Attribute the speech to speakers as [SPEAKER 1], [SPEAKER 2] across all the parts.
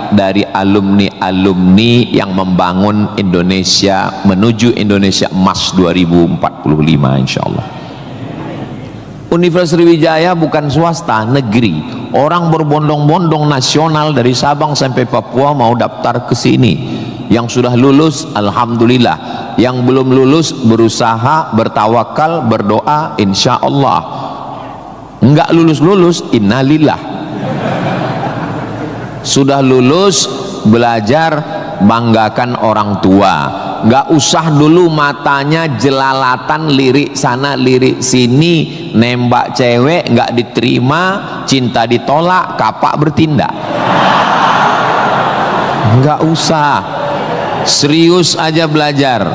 [SPEAKER 1] dari alumni-alumni yang membangun Indonesia menuju Indonesia Emas 2045 insyaallah. Universitas Sriwijaya bukan swasta, negeri. Orang berbondong-bondong nasional dari Sabang sampai Papua mau daftar ke sini. Yang sudah lulus alhamdulillah, yang belum lulus berusaha, bertawakal, berdoa insyaallah. Enggak lulus-lulus innalillah. Sudah lulus belajar banggakan orang tua. Nggak usah dulu matanya jelalatan lirik sana lirik sini, nembak cewek nggak diterima, cinta ditolak, kapak bertindak. Nggak usah, serius aja belajar.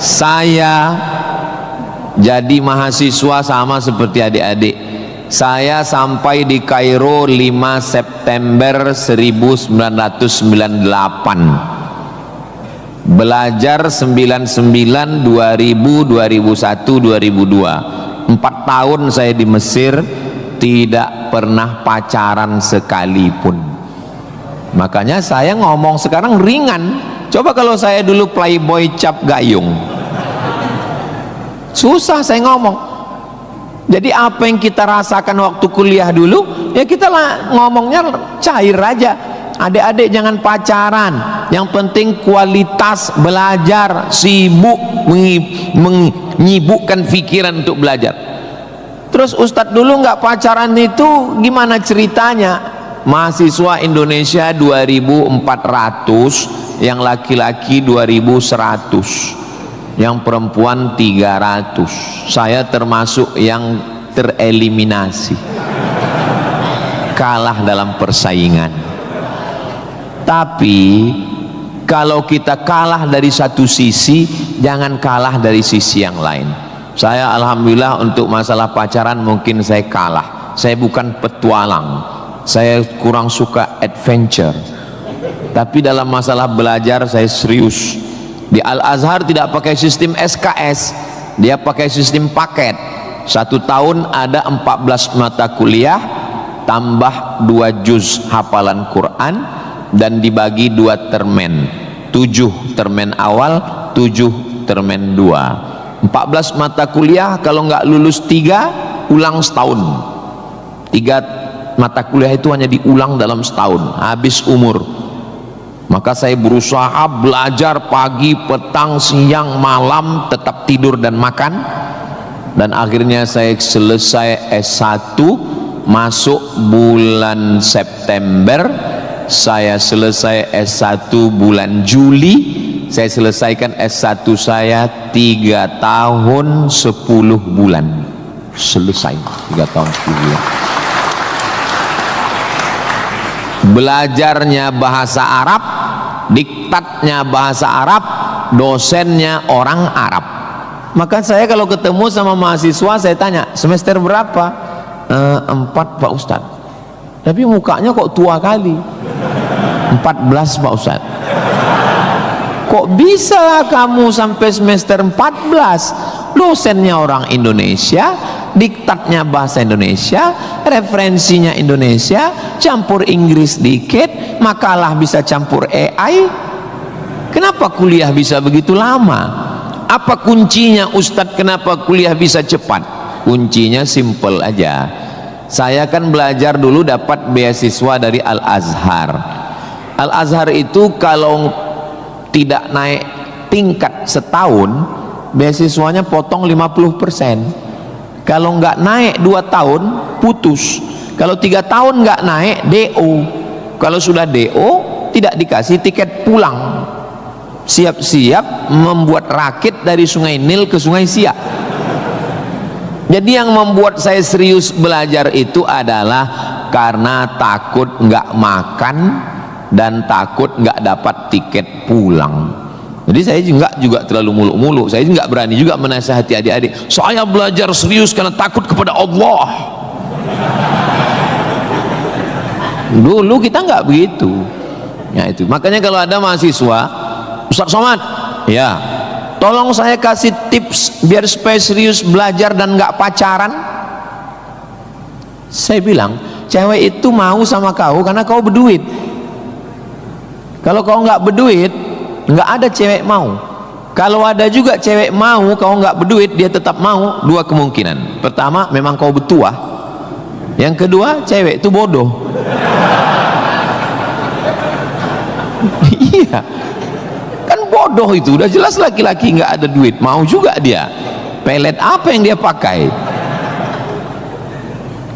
[SPEAKER 1] Saya jadi mahasiswa sama seperti adik-adik. Saya sampai di Kairo 5 September 1998. Belajar 99, 2000, 2001, 2002. 4 tahun saya di Mesir, tidak pernah pacaran sekalipun. Makanya saya ngomong sekarang ringan. Coba kalau saya dulu playboy cap gayung, susah saya ngomong. Jadi apa yang kita rasakan waktu kuliah dulu, ya kita lah ngomongnya cair aja. Adik-adik jangan pacaran, yang penting kualitas belajar, sibuk menyibukkan pikiran untuk belajar. Terus Ustadz dulu nggak pacaran itu gimana ceritanya? Mahasiswa Indonesia 2400, yang laki-laki 2100, yang perempuan 300. Saya termasuk yang tereliminasi, kalah dalam persaingan. Tapi kalau kita kalah dari satu sisi, jangan kalah dari sisi yang lain. Saya alhamdulillah untuk masalah pacaran mungkin saya kalah. Saya bukan petualang, saya kurang suka adventure. Tapi dalam masalah belajar saya serius. Di Al-Azhar tidak pakai sistem SKS, dia pakai sistem paket. 1 tahun ada 14 mata kuliah tambah 2 juz hafalan Quran, dan dibagi 2 termen, 7 termen awal, 7 termen 2. 14 mata kuliah, kalau nggak lulus 3 ulang setahun. 3 mata kuliah itu hanya diulang dalam setahun, habis umur. Maka saya berusaha belajar pagi, petang, siang, malam, tetap tidur dan makan. Dan akhirnya saya selesai S1 masuk bulan September. Saya selesai S1 bulan Juli. Saya selesaikan S1 saya 3 tahun 10 bulan. Selesai 3 tahun 10 bulan. Belajarnya bahasa Arab, diktatnya bahasa Arab, dosennya orang Arab. Maka saya kalau ketemu sama mahasiswa saya tanya, semester berapa? 4 Pak Ustadz. Tapi mukanya kok tua kali. 14 Pak Ustadz. Kok bisa kamu sampai semester 14? Dosennya orang Indonesia, diktatnya bahasa Indonesia, referensinya Indonesia, campur Inggris dikit, makalah bisa campur AI. Kenapa kuliah bisa begitu lama? Apa kuncinya Ustadz, kenapa kuliah bisa cepat? Kuncinya simple aja. Saya kan belajar dulu dapat beasiswa dari Al-Azhar. Al-Azhar itu kalau tidak naik tingkat setahun, beasiswanya potong 50%. Kalau nggak naik 2 tahun, putus. Kalau 3 tahun nggak naik, DO. Kalau sudah DO, tidak dikasih tiket pulang. Siap-siap membuat rakit dari Sungai Nil ke Sungai Siak. Jadi yang membuat saya serius belajar itu adalah karena takut nggak makan dan takut nggak dapat tiket pulang. Jadi saya juga terlalu muluk-muluk. Saya nggak berani juga menasihati adik-adik. Saya belajar serius karena takut kepada Allah. Dulu kita nggak begitu. Ya itu. Makanya kalau ada mahasiswa, Ustaz Somad, ya, tolong saya kasih tips biar supaya serius belajar dan nggak pacaran. Saya bilang, cewek itu mau sama kau karena kau berduit. Kalau kau nggak berduit, nggak ada cewek mau. Kalau ada juga cewek mau, kau nggak berduit, dia tetap mau. Dua kemungkinan. Pertama, memang kau betua. Yang kedua, cewek itu bodoh. Iya, kan bodoh itu. Udah jelas laki-laki nggak ada duit, mau juga dia. Pelet apa yang dia pakai?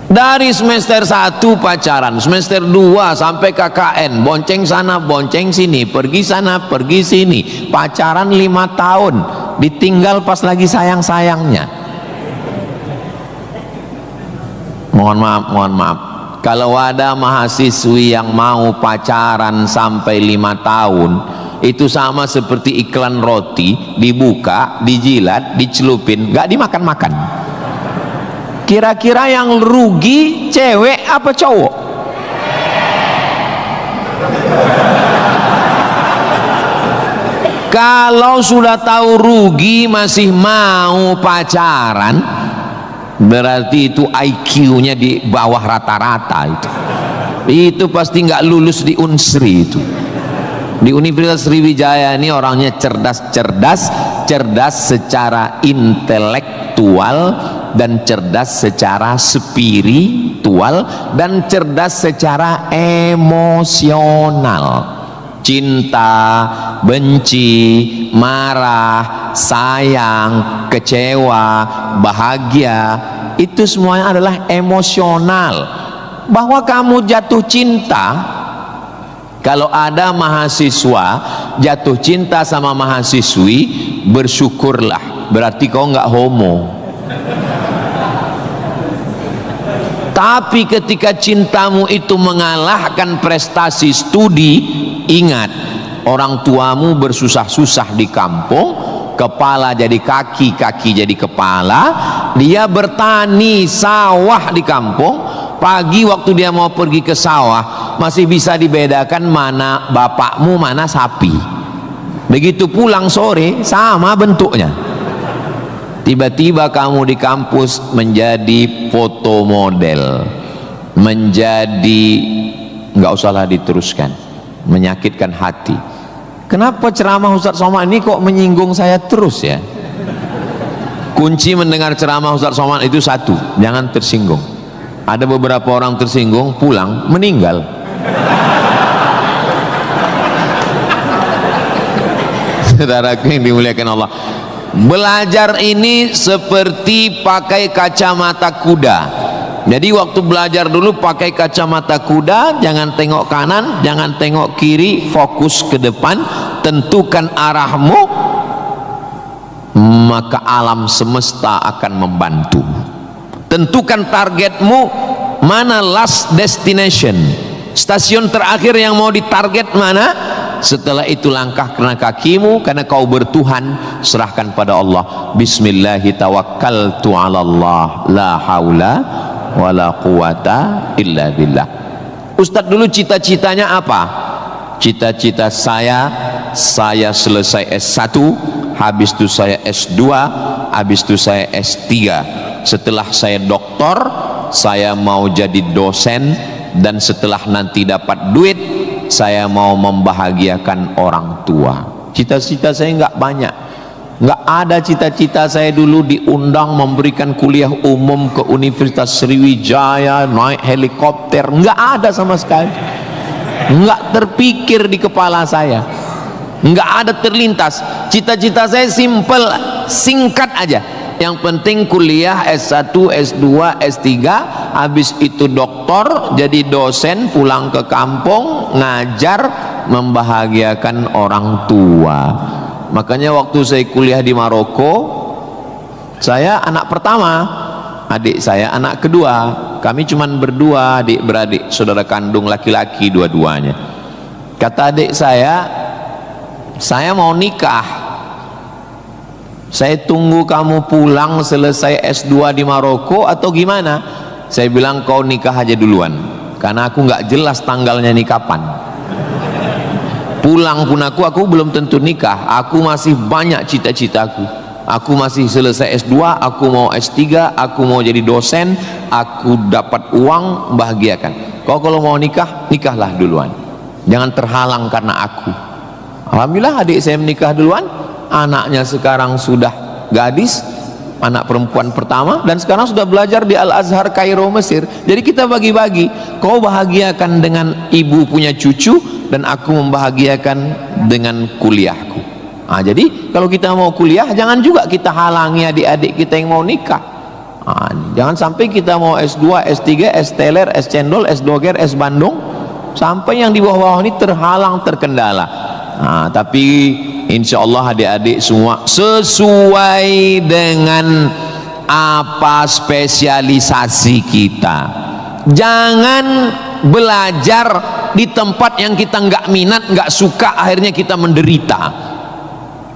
[SPEAKER 1] Dari semester 1 pacaran, semester 2 sampai KKN, bonceng sana bonceng sini, pergi sana pergi sini, pacaran 5 tahun, ditinggal pas lagi sayang-sayangnya. Mohon maaf, kalau ada mahasiswi yang mau pacaran sampai 5 tahun, itu sama seperti iklan roti, dibuka, dijilat, dicelupin, gak dimakan-makan. Kira-kira yang rugi cewek apa cowok? Kalau sudah tahu rugi masih mau pacaran, berarti itu IQ-nya di bawah rata-rata itu. Itu pasti nggak lulus di Unsri itu. Di Universitas Sriwijaya ini orangnya cerdas secara intelektual dan cerdas secara spiritual dan cerdas secara emosional. Cinta, benci, marah, sayang, kecewa, bahagia, itu semuanya adalah emosional. Bahwa kamu jatuh cinta, kalau ada mahasiswa jatuh cinta sama mahasiswi, bersyukurlah, berarti kau nggak homo. Tapi ketika cintamu itu mengalahkan prestasi studi, ingat, orang tuamu bersusah-susah di kampung, kepala jadi kaki, kaki jadi kepala, dia bertani sawah di kampung. Pagi waktu dia mau pergi ke sawah, masih bisa dibedakan mana bapakmu, mana sapi. Begitu pulang sore, sama bentuknya. Tiba-tiba kamu di kampus menjadi foto model, menjadi, nggak usahlah diteruskan, menyakitkan hati. Kenapa ceramah Ustaz Somad ini kok menyinggung saya terus ya? Kunci mendengar ceramah Ustaz Somad itu satu, jangan tersinggung. Ada beberapa orang tersinggung, pulang meninggal. Saudaraku yang dimuliakan Allah, belajar ini seperti pakai kacamata kuda. Jadi waktu belajar dulu pakai kacamata kuda, jangan tengok kanan, jangan tengok kiri, fokus ke depan, tentukan arahmu, maka alam semesta akan membantu. Tentukan targetmu, mana last destination, stasiun terakhir yang mau ditarget mana. Setelah itu langkah karena kakimu, karena kau bertuhan, serahkan pada Allah. Bismillahi tawakkaltu ala Allah, la haula wala quwata illa billah. Ustadz dulu cita-citanya apa? Cita-cita saya selesai S1, habis itu saya S2, habis itu saya S3. Setelah saya doktor, saya mau jadi dosen, dan setelah nanti dapat duit, saya mau membahagiakan orang tua. Cita-cita saya nggak banyak, nggak ada cita-cita saya dulu diundang memberikan kuliah umum ke Universitas Sriwijaya, naik helikopter, nggak ada sama sekali, nggak terpikir di kepala saya, nggak ada terlintas. Cita-cita saya simple, singkat aja. Yang penting kuliah S1, S2, S3, habis itu doktor, jadi dosen, pulang ke kampung, ngajar, membahagiakan orang tua. Makanya waktu saya kuliah di Maroko, saya anak pertama, adik saya anak kedua. Kami cuman berdua, adik beradik, saudara kandung laki-laki dua-duanya. Kata adik saya mau nikah. Saya tunggu kamu pulang selesai S2 di Maroko atau gimana? Saya bilang kau nikah aja duluan, karena aku nggak jelas tanggalnya nih kapan. Pulang pun aku belum tentu nikah. Aku masih banyak cita-citaku. Aku masih selesai S2, aku mau S3, aku mau jadi dosen, aku dapat uang, bahagiakan. Kau kalau mau nikah, nikahlah duluan. jangan terhalang karena aku. Alhamdulillah adik saya menikah duluan, anaknya sekarang sudah gadis, anak perempuan pertama, dan sekarang sudah belajar di Al-Azhar Kairo, Mesir. Jadi kita bagi-bagi, kau bahagiakan dengan ibu punya cucu, dan aku membahagiakan dengan kuliahku. Nah, jadi kalau kita mau kuliah, jangan juga kita halangi adik-adik kita yang mau nikah. Nah, jangan sampai kita mau S2, S3, S teler, S cendol, S doger, S Bandung, sampai yang di bawah-bawah ini terhalang, terkendala. Nah, tapi insya Allah adik-adik semua sesuai dengan apa spesialisasi kita. Jangan belajar di tempat yang kita nggak minat, nggak suka, akhirnya kita menderita.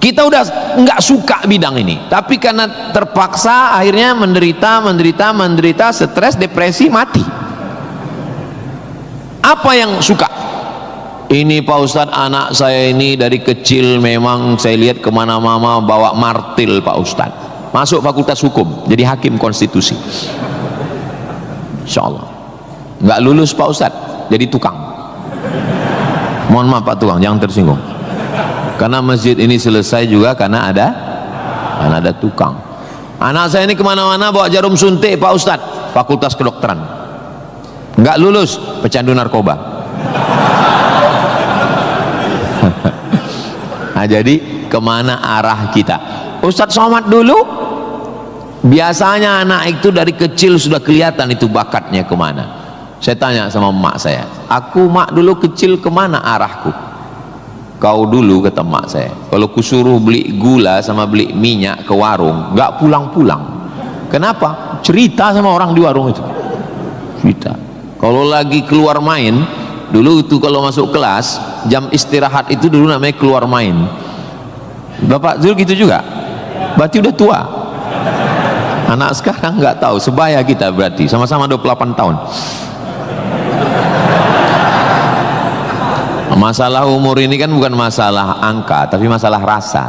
[SPEAKER 1] Kita udah nggak suka bidang ini, tapi karena terpaksa akhirnya menderita, stres, depresi, mati. Apa yang suka? Ini Pak Ustadz, anak saya ini dari kecil memang saya lihat kemana-mana bawa martil Pak Ustadz, masuk fakultas hukum jadi hakim konstitusi, insya Allah. Nggak lulus Pak Ustadz, jadi tukang. Mohon maaf Pak Tukang, jangan tersinggung, karena masjid ini selesai juga karena ada tukang. Anak saya ini kemana-mana bawa jarum suntik Pak Ustadz, fakultas kedokteran. Nggak lulus, pecandu narkoba. Nah, jadi kemana arah kita? Ustadz Somad dulu biasanya anak itu dari kecil sudah kelihatan itu bakatnya kemana. Saya tanya sama emak saya, aku mak dulu kecil kemana arahku? Kau dulu, kata emak saya, kalau kusuruh beli gula sama beli minyak ke warung nggak pulang-pulang. Kenapa? Cerita sama orang di warung itu, cerita. Kalau lagi keluar main dulu itu, kalau masuk kelas jam istirahat itu dulu namanya keluar main. Bapak Zul gitu juga? Berarti udah tua. Anak sekarang nggak tahu, sebaya kita berarti, sama-sama 28 tahun. Masalah umur ini kan bukan masalah angka, tapi masalah rasa.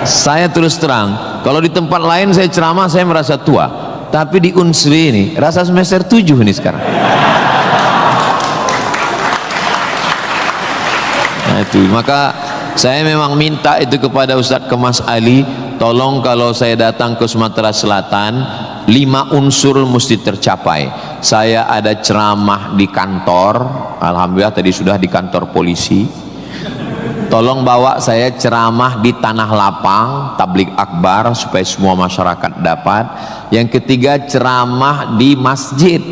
[SPEAKER 1] Saya terus terang, kalau di tempat lain saya ceramah saya merasa tua, tapi di Unsri ini rasa semester 7 ini sekarang. Nah, itu maka saya memang minta itu kepada Ustadz Kemas Ali, tolong kalau saya datang ke Sumatera Selatan 5 unsur mesti tercapai. Saya ada ceramah di kantor, alhamdulillah tadi sudah di kantor polisi. Tolong bawa saya ceramah di tanah lapang, tablik akbar supaya semua masyarakat dapat. Yang ketiga ceramah di masjid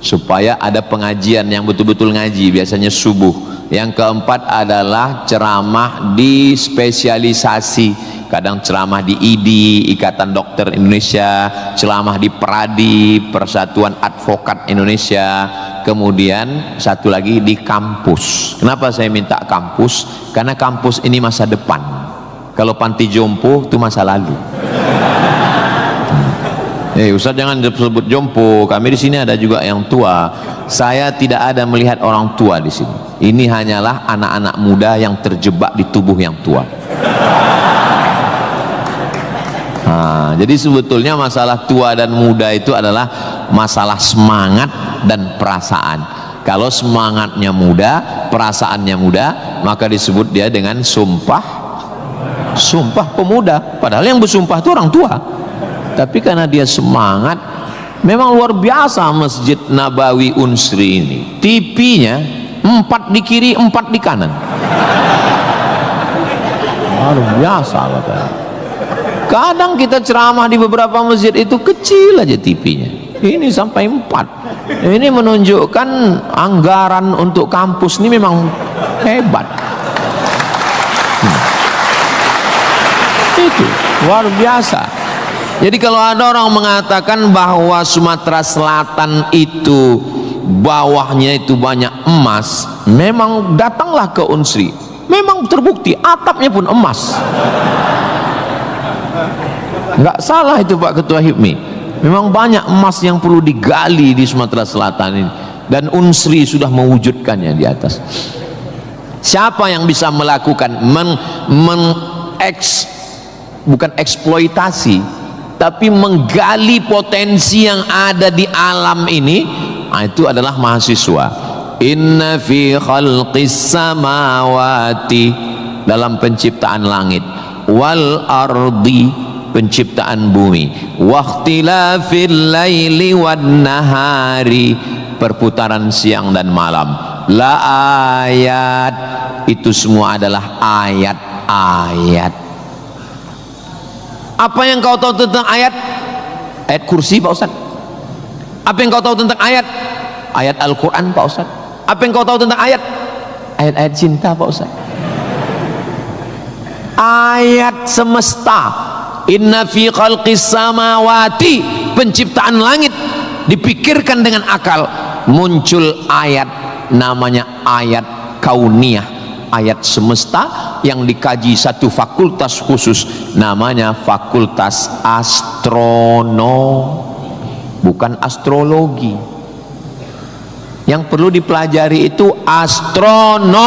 [SPEAKER 1] supaya ada pengajian yang betul-betul ngaji, biasanya subuh. Yang keempat adalah ceramah di spesialisasi, kadang ceramah di IDI, Ikatan Dokter Indonesia, ceramah di PERADI, Persatuan Advokat Indonesia, kemudian satu lagi di kampus. Kenapa saya minta kampus? Karena kampus ini masa depan. Kalau panti jompo itu masa lalu. Ustaz jangan sebut jompo, kami di sini ada juga yang tua. Saya tidak ada melihat orang tua di sini. Ini hanyalah anak-anak muda yang terjebak di tubuh yang tua. Nah, jadi sebetulnya masalah tua dan muda itu adalah masalah semangat dan perasaan. Kalau semangatnya muda, perasaannya muda, maka disebut dia dengan sumpah pemuda. Padahal yang bersumpah itu orang tua. Tapi karena dia semangat, memang luar biasa Masjid Nabawi Unsri ini. TV-nya 4 di kiri, 4 di kanan. Luar biasa katanya. Kadang kita ceramah di beberapa masjid itu kecil aja TV-nya. Ini sampai 4. Ini menunjukkan anggaran untuk kampus ini memang hebat. Itu luar biasa. Jadi kalau ada orang mengatakan bahwa Sumatera Selatan itu bawahnya itu banyak emas, memang datanglah ke Unsri, memang terbukti atapnya pun emas. Nggak salah itu Pak Ketua HIPMI, memang banyak emas yang perlu digali di Sumatera Selatan ini, dan Unsri sudah mewujudkannya di atas. Siapa yang bisa melakukan bukan eksploitasi, tapi menggali potensi yang ada di alam ini, nah itu adalah mahasiswa. Inna fi khalqis samawati, dalam penciptaan langit, wal ardi, penciptaan bumi, wakhtilafil laili wan nahari, perputaran siang dan malam, la ayat, itu semua adalah ayat-ayat. Apa yang kau tahu tentang ayat? Ayat kursi Pak Ustaz. Apa yang kau tahu tentang ayat? Ayat Al-Quran Pak Ustaz. Apa yang kau tahu tentang ayat? Ayat-ayat cinta Pak Ustaz. Ayat semesta. Inna fi khalqis samawati, penciptaan langit, dipikirkan dengan akal, muncul ayat, namanya ayat kauniyah, ayat semesta yang dikaji satu fakultas khusus, namanya fakultas astronomi, bukan astrologi. Yang perlu dipelajari itu astronomi,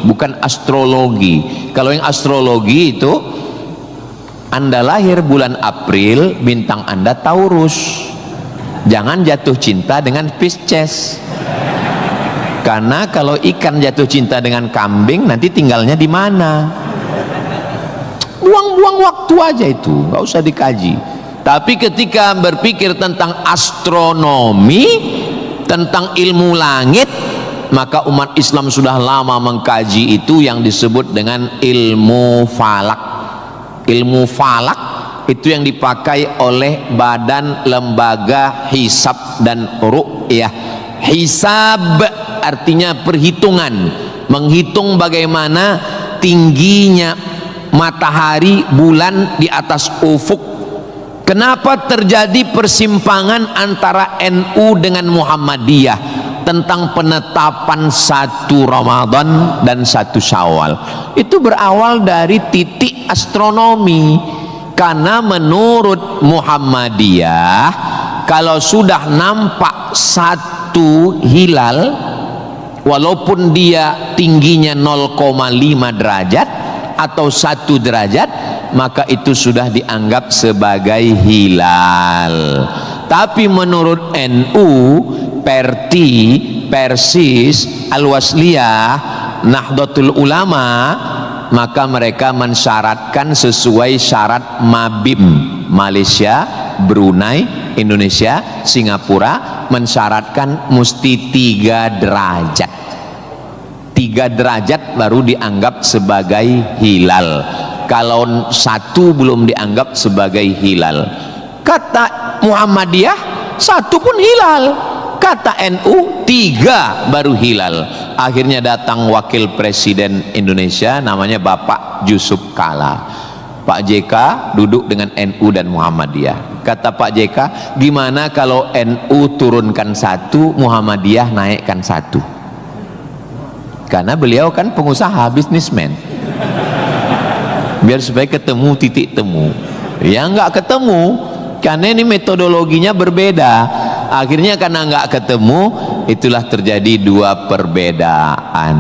[SPEAKER 1] bukan astrologi. Kalau yang astrologi itu, Anda lahir bulan April, bintang Anda Taurus, jangan jatuh cinta dengan Pisces, karena kalau ikan jatuh cinta dengan kambing, nanti tinggalnya di mana? Buang-buang waktu aja itu, nggak usah dikaji. Tapi ketika berpikir tentang astronomi, tentang ilmu langit, maka umat Islam sudah lama mengkaji itu yang disebut dengan ilmu falak. Ilmu falak itu yang dipakai oleh Badan Lembaga Hisab dan Ru'yah. Hisab artinya perhitungan, menghitung bagaimana tingginya matahari, bulan di atas ufuk. Kenapa terjadi persimpangan antara NU dengan Muhammadiyah tentang penetapan 1 Ramadan dan 1 Syawal? Itu berawal dari titik astronomi, karena menurut Muhammadiyah kalau sudah nampak 1 hilal, walaupun dia tingginya 0,5 derajat atau 1 derajat, maka itu sudah dianggap sebagai hilal. Tapi menurut NU, Perti, Persis, Al-Wasliyah, Nahdlatul Ulama, maka mereka mensyaratkan sesuai syarat Mabim, Malaysia, Brunei, Indonesia, Singapura, mensyaratkan mesti 3 derajat. 3 derajat baru dianggap sebagai hilal. Kalau 1 belum dianggap sebagai hilal. Kata Muhammadiyah 1 pun hilal, kata NU 3 baru hilal. Akhirnya datang wakil presiden Indonesia, namanya Bapak Yusuf Kala. Pak JK duduk dengan NU dan Muhammadiyah. Kata Pak JK, gimana kalau NU turunkan 1, Muhammadiyah naikkan 1? Karena beliau kan pengusaha, bisnismen, biar supaya ketemu titik temu. Ya nggak ketemu, karena ini metodologinya berbeda. Akhirnya karena nggak ketemu, itulah terjadi 2 perbedaan.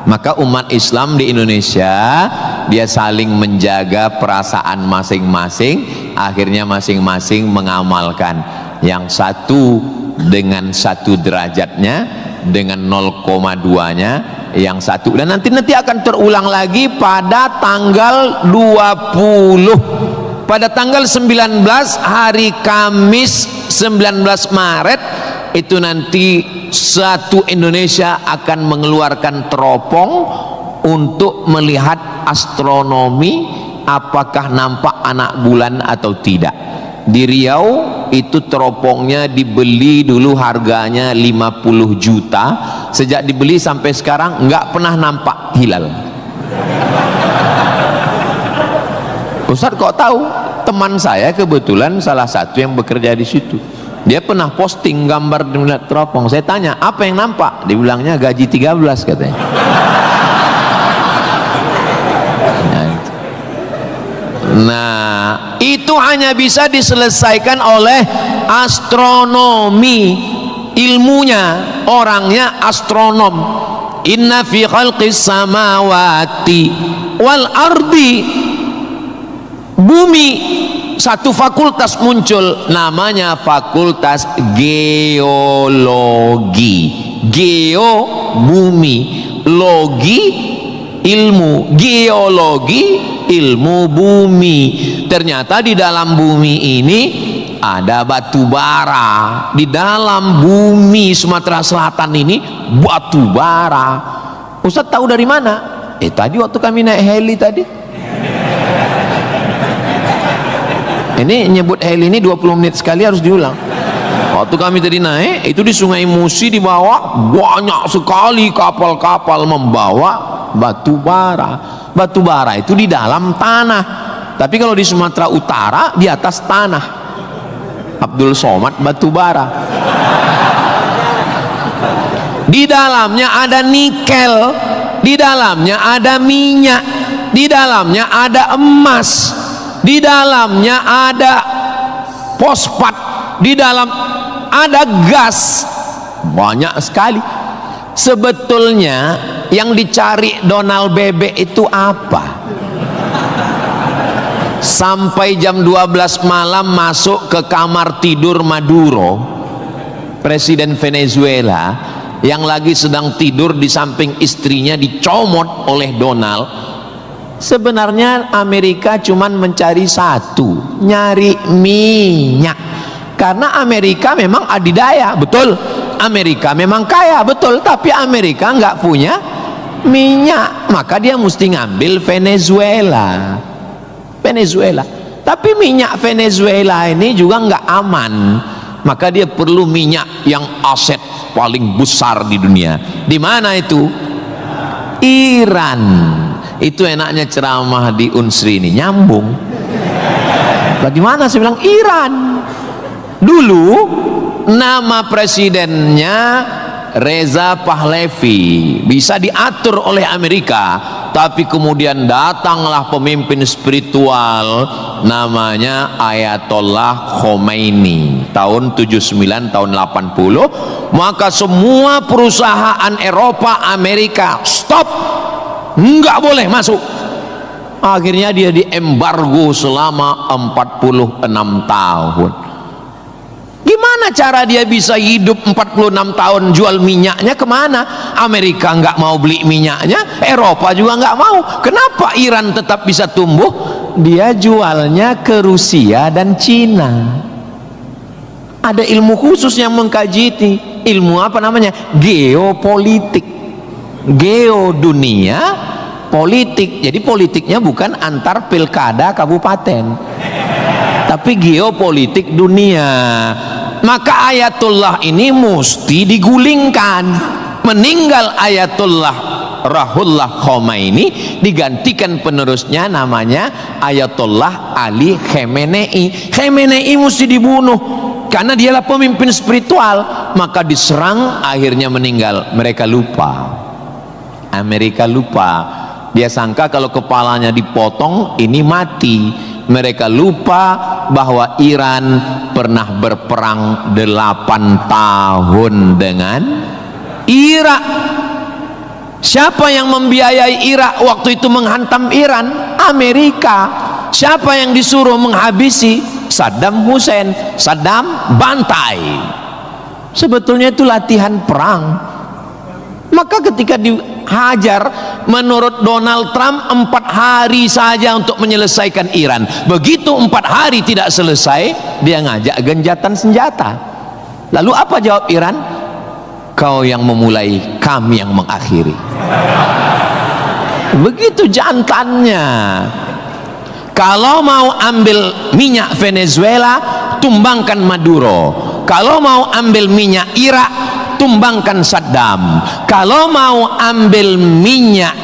[SPEAKER 1] Maka umat Islam di Indonesia, dia saling menjaga perasaan masing-masing. Akhirnya masing-masing mengamalkan yang 1 dengan 1 derajatnya, dengan 0,2-nya yang 1, dan nanti akan terulang lagi pada tanggal 20, pada tanggal 19 hari Kamis 19 Maret itu nanti satu Indonesia akan mengeluarkan teropong untuk melihat astronomi, apakah nampak anak bulan atau tidak. Di Riau itu teropongnya dibeli dulu harganya 50 juta, sejak dibeli sampai sekarang nggak pernah nampak hilal. Ustaz kok tahu? Teman saya kebetulan salah satu yang bekerja di situ, dia pernah posting gambar di teropong. Saya tanya, apa yang nampak? Dibilangnya gaji 13 katanya. Nah, itu hanya bisa diselesaikan oleh astronomi. Ilmunya, orangnya astronom. Inna fi khalqis samawati wal ardi, bumi, satu fakultas muncul, namanya fakultas geologi. geo bumi, logi ilmu, geologi ilmu bumi. Ternyata di dalam bumi ini ada batu bara. Di dalam bumi Sumatera Selatan ini batu bara. Ustaz tahu dari mana? Tadi waktu kami naik heli tadi. Ini nyebut heli ini 20 menit sekali harus diulang. Waktu kami tadi naik, itu di Sungai Musi di bawah banyak sekali kapal-kapal membawa batu bara. Batu bara itu di dalam tanah. Tapi kalau di Sumatera Utara di atas tanah. Abdul Somad batu bara. Di dalamnya ada nikel, di dalamnya ada minyak, di dalamnya ada emas, di dalamnya ada fosfat, di dalam ada gas, banyak sekali. Sebetulnya yang dicari Donald Bebek itu apa? Sampai jam 12 malam masuk ke kamar tidur Maduro, presiden Venezuela, yang lagi sedang tidur di samping istrinya dicomot oleh Donald. Sebenarnya Amerika cuman mencari satu, nyari minyak. Karena Amerika memang adidaya, betul. Amerika memang kaya, betul. Tapi Amerika nggak punya minyak, maka dia mesti ngambil Venezuela. Tapi minyak Venezuela ini juga nggak aman, maka dia perlu minyak yang aset paling besar di dunia. Di mana itu? Iran. Itu enaknya ceramah di Unsri ini, nyambung. Bagaimana saya bilang Iran? Dulu nama presidennya Reza Pahlavi, bisa diatur oleh Amerika, tapi kemudian datanglah pemimpin spiritual namanya Ayatollah Khomeini tahun 79 tahun 80, maka semua perusahaan Eropa, Amerika stop, nggak boleh masuk. Akhirnya dia diembargo selama 46 tahun. Gimana cara dia bisa hidup 46 tahun? Jual minyaknya kemana? Amerika nggak mau beli minyaknya, Eropa juga nggak mau. Kenapa Iran tetap bisa tumbuh? Dia jualnya ke Rusia dan Cina. Ada ilmu khusus yang mengkaji itu. Ilmu apa namanya? Geopolitik. Geo dunia, politik. Jadi politiknya bukan antar pilkada kabupaten, tapi geopolitik dunia. Maka Ayatullah ini mesti digulingkan. Meninggal Ayatullah Ruhollah Khomeini, digantikan penerusnya namanya Ayatollah Ali Khamenei. Khamenei mesti dibunuh karena dialah pemimpin spiritual, maka diserang, akhirnya meninggal. Mereka lupa, Amerika lupa. Dia sangka kalau kepalanya dipotong ini mati. Mereka lupa bahwa Iran pernah berperang 8 tahun dengan Irak. Siapa yang membiayai Irak waktu itu menghantam Iran? Amerika. Siapa yang disuruh menghabisi? Saddam Hussein. Saddam bantai. Sebetulnya itu latihan perang. Maka ketika dihajar, menurut Donald Trump 4 hari saja untuk menyelesaikan Iran. Begitu 4 hari tidak selesai, dia ngajak genjatan senjata. Lalu apa jawab Iran? Kau yang memulai, kami yang mengakhiri. Begitu jantannya. Kalau mau ambil minyak Venezuela, tumbangkan Maduro. Kalau mau ambil minyak Irak, tumbangkan Saddam. Kalau mau ambil minyak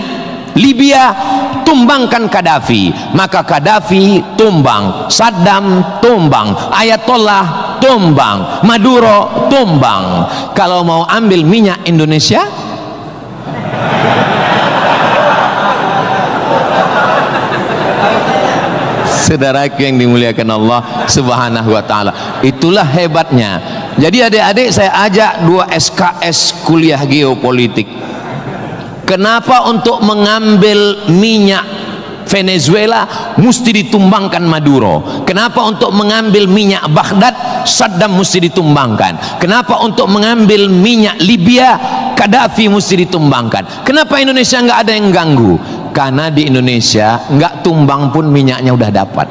[SPEAKER 1] Libya, tumbangkan Gaddafi. Maka Gaddafi tumbang, Saddam tumbang, Ayatollah tumbang, Maduro tumbang. Kalau mau ambil minyak Indonesia, saudaraku yang dimuliakan Allah Subhanahu wa taala, itulah hebatnya. Jadi adik-adik, saya ajak 2 SKS kuliah geopolitik. Kenapa untuk mengambil minyak Venezuela mesti ditumbangkan Maduro? Kenapa untuk mengambil minyak Baghdad Saddam mesti ditumbangkan? Kenapa untuk mengambil minyak Libya Gaddafi mesti ditumbangkan? Kenapa Indonesia nggak ada yang ganggu? Karena di Indonesia nggak tumbang pun minyaknya udah dapat.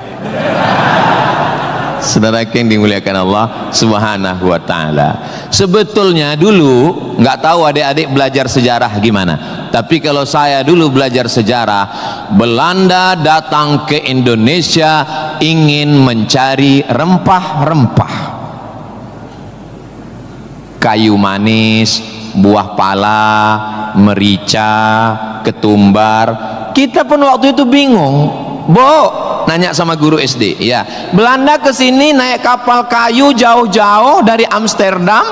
[SPEAKER 1] Saudara yang dimuliakan Allah Subhanahu wa ta'ala, sebetulnya dulu nggak tahu adik-adik belajar sejarah gimana, tapi kalau saya dulu belajar sejarah, Belanda datang ke Indonesia ingin mencari rempah-rempah, kayu manis, buah pala, merica, ketumbar. Kita pun waktu itu bingung, nanya sama guru SD, ya, Belanda kesini naik kapal kayu jauh-jauh dari Amsterdam,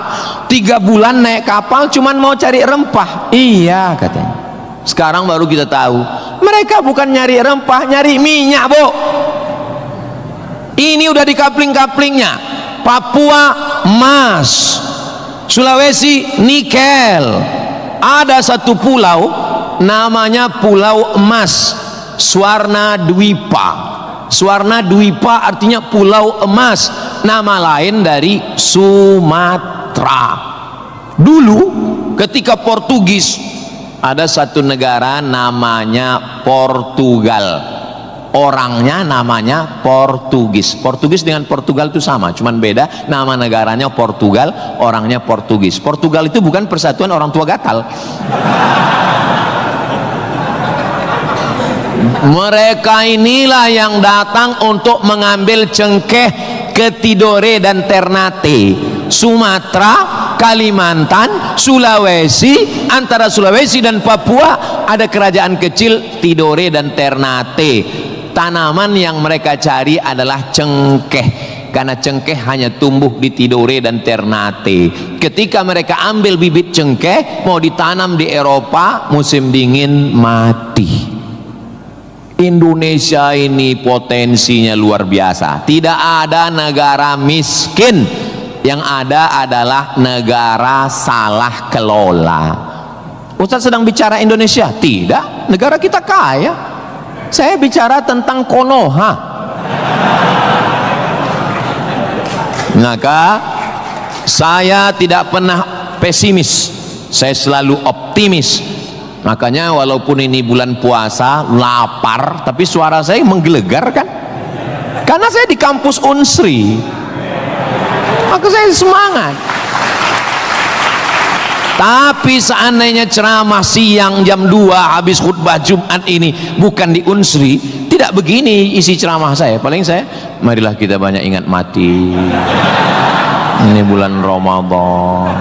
[SPEAKER 1] 3 bulan naik kapal cuman mau cari rempah. Iya katanya. Sekarang baru kita tahu mereka bukan nyari rempah, nyari minyak, ini udah di kapling-kaplingnya. Papua emas, Sulawesi nikel. Ada satu pulau namanya Pulau Emas, Swarna Dwipa. Swarna Dwipa artinya pulau emas, nama lain dari Sumatera. Dulu ketika Portugis, ada satu negara namanya Portugal, orangnya namanya Portugis. Portugis dengan Portugal itu sama, cuman beda, nama negaranya Portugal, orangnya Portugis. Portugal itu bukan persatuan orang tua gatal. Mereka inilah yang datang untuk mengambil cengkeh ke Tidore dan Ternate, Sumatera, Kalimantan, Sulawesi. Antara Sulawesi dan Papua ada kerajaan kecil Tidore dan Ternate. Tanaman yang mereka cari adalah cengkeh, karena cengkeh hanya tumbuh di Tidore dan Ternate. Ketika mereka ambil bibit cengkeh mau ditanam di Eropa, musim dingin mati. Indonesia ini potensinya luar biasa. Tidak ada negara miskin, yang ada adalah negara salah kelola. Ustaz sedang bicara Indonesia? Tidak, negara kita kaya. Saya bicara tentang Konoha. Maka saya tidak pernah pesimis, saya selalu optimis. Makanya walaupun ini bulan puasa, lapar, tapi suara saya menggelegar kan? Karena saya di kampus Unsri, maka saya semangat. Tapi seandainya ceramah siang jam 2 habis khutbah Jumat ini bukan di Unsri, tidak begini isi ceramah saya. Paling saya, marilah kita banyak ingat mati, ini bulan Ramadan,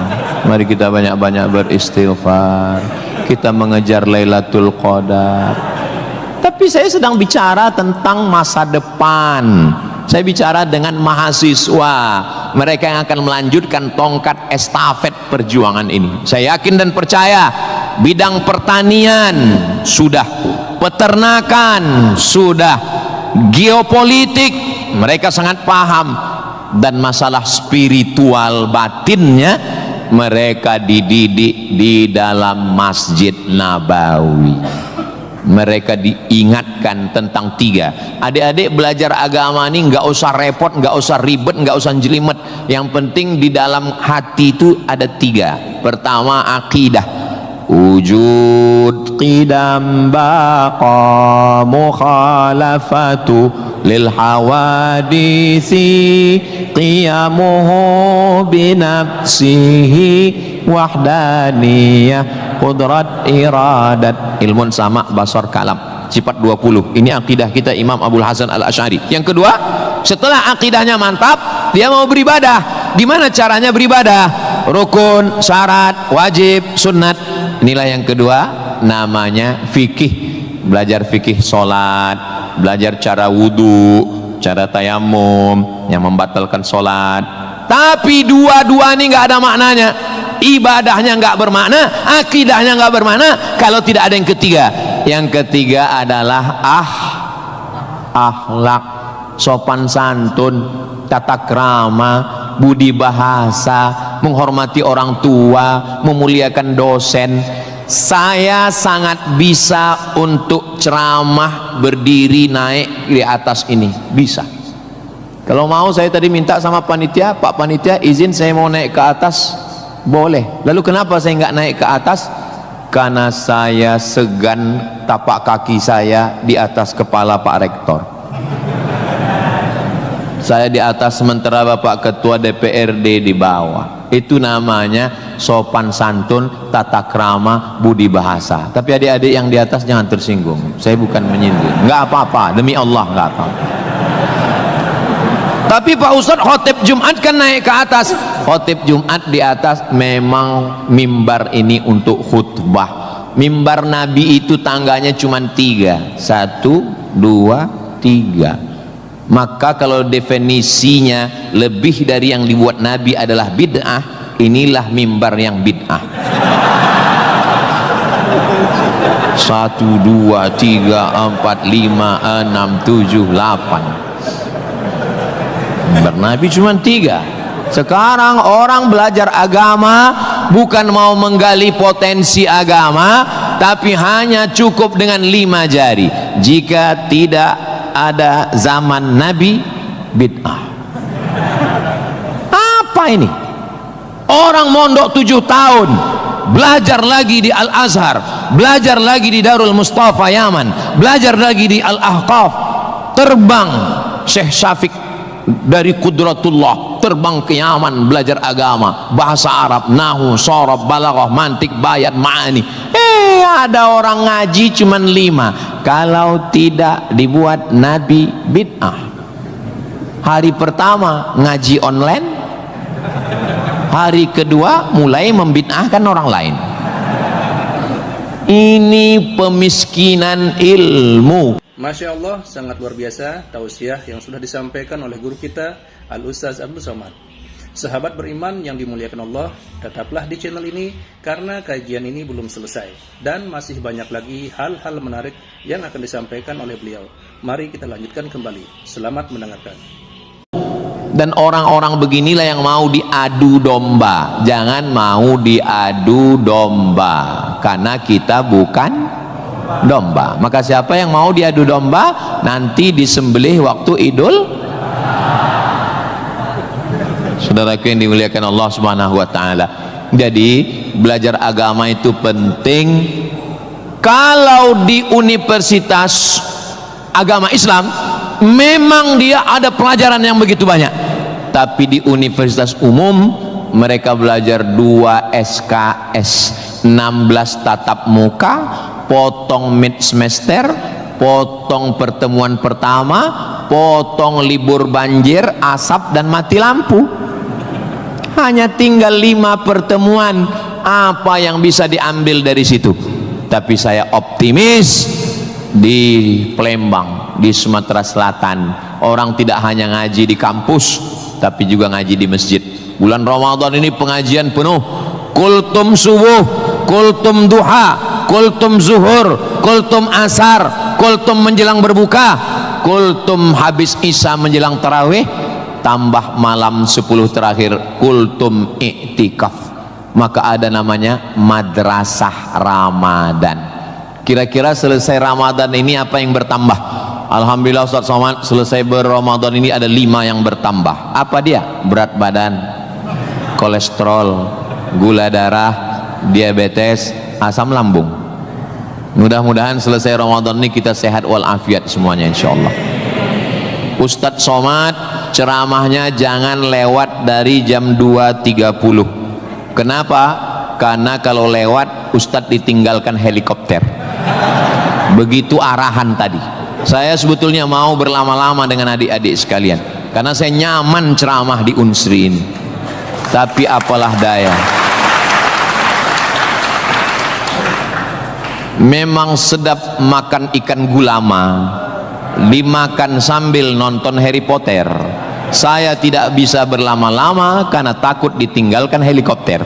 [SPEAKER 1] mari kita banyak-banyak beristighfar, kita mengejar Lailatul Qadar. Tapi saya sedang bicara tentang masa depan. Saya bicara dengan mahasiswa, mereka yang akan melanjutkan tongkat estafet perjuangan ini. Saya yakin dan percaya bidang pertanian sudah, peternakan sudah, geopolitik mereka sangat paham, dan masalah spiritual batinnya mereka dididik di dalam Masjid Nabawi. Mereka diingatkan tentang 3. Adik-adik belajar agama ini nggak usah repot, nggak usah ribet, nggak usah jelimet. Yang penting di dalam hati itu ada 3. Pertama, akidah. Wujud qidam baqa mukhalafatu lil hawadisi qiyamuhu binafsihi wahdaniyah qudrat iradat ilmun sama basar kalam sifat 20. Ini akidah kita Imam Abul Hasan Al-Asy'ari. Yang kedua, setelah akidahnya mantap, dia mau beribadah. Di mana caranya beribadah? Rukun, syarat, wajib, sunnat. Inilah yang kedua, namanya fikih. Belajar fikih solat, belajar cara wudhu, cara tayamum yang membatalkan solat. Tapi dua-dua ini nggak ada maknanya. Ibadahnya nggak bermakna, akidahnya nggak bermakna kalau tidak ada yang ketiga. Yang ketiga adalah akhlak, sopan santun, tata krama, budi bahasa, menghormati orang tua, memuliakan dosen. saya sangat bisa untuk ceramah berdiri naik di atas ini, bisa. Kalau mau saya tadi minta sama panitia, Pak panitia izin saya mau naik ke atas, boleh. Lalu kenapa saya nggak naik ke atas? Karena saya segan tapak kaki saya di atas kepala Pak Rektor. Saya di atas sementara Bapak Ketua DPRD di bawah. Itu namanya sopan santun, tata krama, budi bahasa. Tapi adik-adik yang di atas jangan tersinggung. Saya bukan menyindir. Nggak apa-apa, demi Allah nggak apa-apa. Tapi Pak Ustadz khotib Jumat kan naik ke atas. Khotib Jumat di atas memang mimbar ini untuk khutbah. Mimbar Nabi itu tangganya cuma 3. 1, 2, 3. Maka kalau definisinya lebih dari yang dibuat Nabi adalah bid'ah, inilah mimbar yang bid'ah. 1, 2, 3, 4, 5, 6, 7, 8. Mimbar Nabi cuma 3. Sekarang orang belajar agama bukan mau menggali potensi agama, tapi hanya cukup dengan 5 jari. Jika tidak ada zaman Nabi, bid'ah. Apa ini? Orang mondok 7 tahun, belajar lagi di Al-Azhar, belajar lagi di Darul Mustafa Yaman, belajar lagi di Al-Ahqaf, terbang Syekh Syafiq dari Qudratullah, terbang ke Yaman belajar agama, bahasa Arab, nahu, sorob, balaghah, mantik, bayat, ma'ani. Ada orang ngaji cuman 5. Kalau tidak dibuat Nabi, bid'ah. Hari pertama ngaji online, hari kedua mulai membid'ahkan orang lain. Ini pemiskinan ilmu.
[SPEAKER 2] Masya Allah, sangat luar biasa tausiah yang sudah disampaikan oleh guru kita Al-Ustaz Abdul Somad. Sahabat beriman yang dimuliakan Allah, tetaplah di channel ini karena kajian ini belum selesai dan masih banyak lagi hal-hal menarik yang akan disampaikan oleh beliau. Mari kita lanjutkan kembali. Selamat mendengarkan.
[SPEAKER 1] Dan orang-orang beginilah yang mau diadu domba. Jangan mau diadu domba, karena kita bukan domba. Maka siapa yang mau diadu domba, nanti disembelih waktu Idul. Saudaraku yang dimuliakan Allah Subhanahu wa taala. Jadi belajar agama itu penting. Kalau di universitas agama Islam memang dia ada pelajaran yang begitu banyak. Tapi di universitas umum mereka belajar 2 SKS, 16 tatap muka, potong mid semester, potong pertemuan pertama, potong libur banjir, asap dan mati lampu. Hanya tinggal 5 pertemuan. Apa yang bisa diambil dari situ? Tapi saya optimis di Palembang, di Sumatera Selatan, orang tidak hanya ngaji di kampus, tapi juga ngaji di masjid. Bulan Ramadan ini pengajian penuh. Kultum subuh, kultum duha, kultum zuhur, kultum asar, kultum menjelang berbuka, kultum habis isya menjelang tarawih, tambah malam 10 terakhir kultum iktikaf. Maka ada namanya madrasah Ramadan. Kira-kira selesai Ramadan ini apa yang bertambah? Alhamdulillah Ustaz Somad, selesai berRamadan ini ada 5 yang bertambah. Apa dia? Berat badan, kolesterol, gula darah, diabetes, asam lambung. Mudah-mudahan selesai Ramadan ini kita sehat walafiat semuanya insyaallah. Ustaz Somad ceramahnya jangan lewat dari jam 2.30. Kenapa? Karena kalau lewat Ustadz ditinggalkan helikopter. Begitu arahan tadi. Saya sebetulnya mau berlama-lama dengan adik-adik sekalian karena saya nyaman ceramah di Unsri ini. Tapi apalah daya, memang sedap makan ikan gulama dimakan sambil nonton Harry Potter. Saya tidak bisa berlama-lama karena takut ditinggalkan helikopter.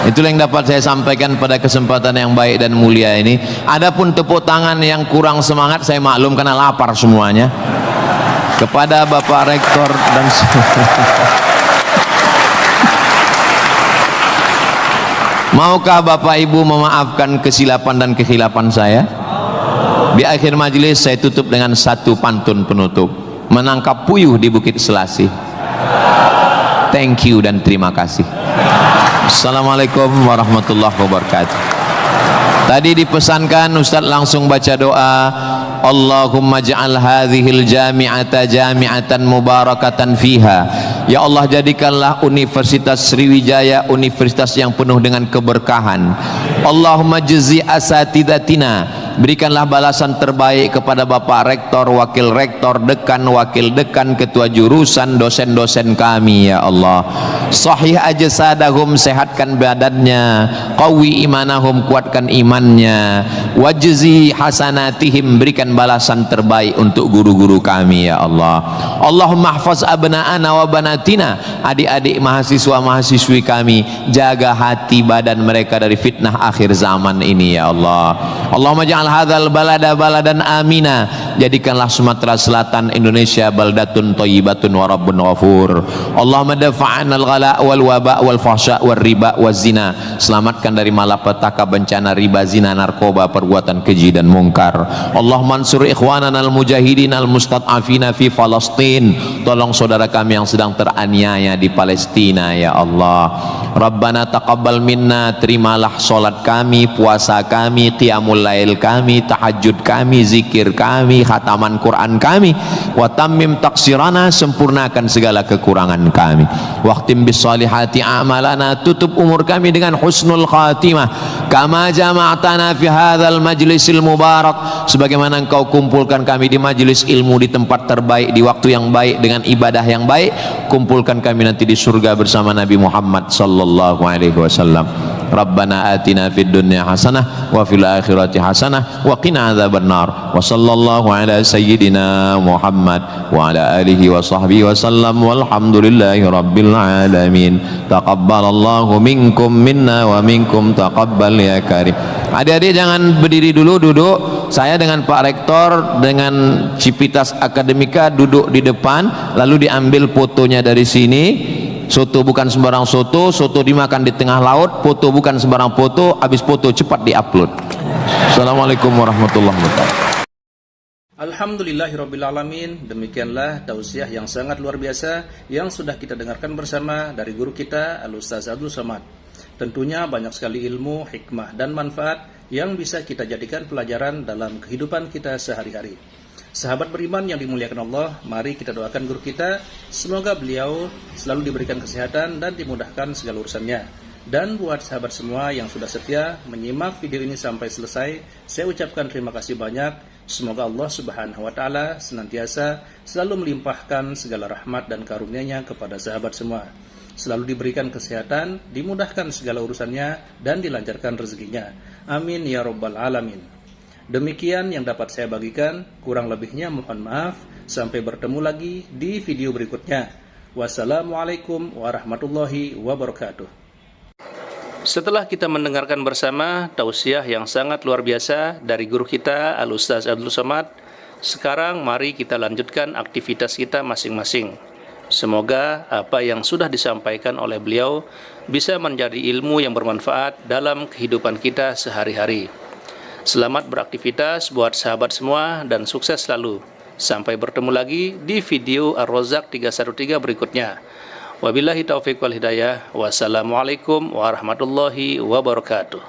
[SPEAKER 1] Itulah yang dapat saya sampaikan pada kesempatan yang baik dan mulia ini. Adapun tepuk tangan yang kurang semangat saya maklum karena lapar semuanya. Kepada Bapak Rektor dan Maukah Bapak Ibu memaafkan kesilapan dan kekhilapan saya? Di akhir majelis saya tutup dengan satu pantun penutup. Menangkap puyuh di Bukit Selasih. Thank you dan terima kasih. Assalamualaikum warahmatullahi wabarakatuh. Tadi dipesankan Ustaz langsung baca doa, Allahumma ja'al hadhil jami'ata jami'atan mubarakatan fiha. Ya Allah, jadikanlah Universitas Sriwijaya universitas yang penuh dengan keberkahan. Allahumma jazi asatidatina, berikanlah balasan terbaik kepada Bapak Rektor, Wakil Rektor, Dekan, Wakil Dekan, Ketua Jurusan, dosen-dosen kami ya Allah. Sahih ajsadahum, sehatkan badannya, qawi imanahum, kuatkan imannya, wajzi hasanatihim, berikan balasan terbaik untuk guru-guru kami ya Allah. Allahumma hafaz abna'ana wa banatina, adik-adik mahasiswa mahasiswi kami, jaga hati badan mereka dari fitnah akhir zaman ini ya Allah. Allahumma ja'al hadzal balada baladan amina, jadikanlah Sumatera Selatan Indonesia baldatun thayyibatun wa rabbun ghafur. Allahumma dafa'ana al-ghala wal waba wal fahsya wal riba waz zina, selamatkan dari malapetaka, bencana, riba, zina, narkoba, perbuatan keji dan mungkar. Allahumma ansur ikhwanana al-mujahidin al-mustad'afina fi Palestin, tolong saudara kami yang sedang teraniaya di Palestina ya Allah. Rabbana taqabbal minna, terimalah salat kami, puasa kami, qiyamul lail kami, tahajud kami, zikir kami, khataman Quran kami. Wa tammim taksirana, sempurnakan segala kekurangan kami. Waqtim bis salihati a'malana, tutup umur kami dengan husnul khatimah. Kama jama'tana fi hadzal majlisil mubarak, sebagaimana engkau kumpulkan kami di majlis ilmu di tempat terbaik, di waktu yang baik, dengan ibadah yang baik, kumpulkan kami nanti di surga bersama Nabi Muhammad sallallahu alaihi wasallam. Rabbana atina fid dunya hasanah wa fil akhirati hasanah wa qina adzabannar. Wa sallallahu ala sayyidina Muhammad wa ala alihi wa sahbihi wa sallam, walhamdulillahi rabbil alamin. Taqabbalallahu minkum minna wa minkum taqabbal ya karim. Adik-adik jangan berdiri dulu, duduk. Saya dengan Pak Rektor dengan Civitas Akademika duduk di depan, lalu diambil fotonya dari sini. Soto bukan sembarang soto, soto dimakan di tengah laut, foto bukan sembarang foto, habis foto cepat diupload. Assalamualaikum warahmatullahi wabarakatuh.
[SPEAKER 2] Alhamdulillahirrabbilalamin. Demikianlah tausiah yang sangat luar biasa yang sudah kita dengarkan bersama dari guru kita Al-Ustaz Abdul Somad. Tentunya banyak sekali ilmu, hikmah dan manfaat yang bisa kita jadikan pelajaran dalam kehidupan kita sehari-hari. Sahabat beriman yang dimuliakan Allah, mari kita doakan guru kita, semoga beliau selalu diberikan kesehatan dan dimudahkan segala urusannya. Dan buat sahabat semua yang sudah setia menyimak video ini sampai selesai, saya ucapkan terima kasih banyak. Semoga Allah Subhanahu wa taala senantiasa selalu melimpahkan segala rahmat dan karunia-Nya kepada sahabat semua. Selalu diberikan kesehatan, dimudahkan segala urusannya, dan dilancarkan rezekinya. Amin ya rabbal alamin. Demikian yang dapat saya bagikan, kurang lebihnya mohon maaf. Sampai bertemu lagi di video berikutnya. Wassalamualaikum warahmatullahi wabarakatuh. Setelah kita mendengarkan bersama tausiah yang sangat luar biasa dari guru kita Al-Ustaz Abdul Somad, sekarang mari kita lanjutkan aktivitas kita masing-masing. Semoga apa yang sudah disampaikan oleh beliau bisa menjadi ilmu yang bermanfaat dalam kehidupan kita sehari-hari. Selamat beraktivitas buat sahabat semua dan sukses selalu. Sampai bertemu lagi di video Ar-Razzaq 313 berikutnya. Wabillahi taufiq wal hidayah. Wassalamualaikum warahmatullahi wabarakatuh.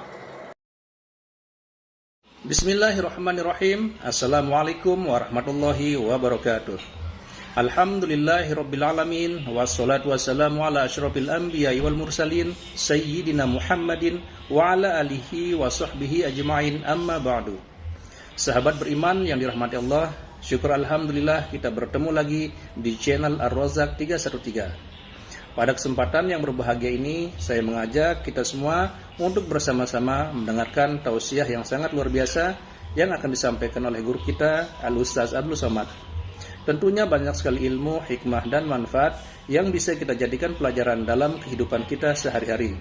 [SPEAKER 2] Bismillahirrahmanirrahim. Assalamualaikum warahmatullahi wabarakatuh. Alhamdulillahirrabbilalamin. Wassalatu wassalamu ala asyrafil anbiya wal mursalin Sayyidina Muhammadin wa ala alihi wa sahbihi ajma'in, amma ba'du. Sahabat beriman yang dirahmati Allah, syukur alhamdulillah kita bertemu lagi di channel Ar-Razzaq 313. Pada kesempatan yang berbahagia ini, saya mengajak kita semua untuk bersama-sama mendengarkan tausiah yang sangat luar biasa yang akan disampaikan oleh guru kita Al-Ustaz Abdul Somad. Tentunya banyak sekali ilmu, hikmah dan manfaat yang bisa kita jadikan pelajaran dalam kehidupan kita sehari-hari.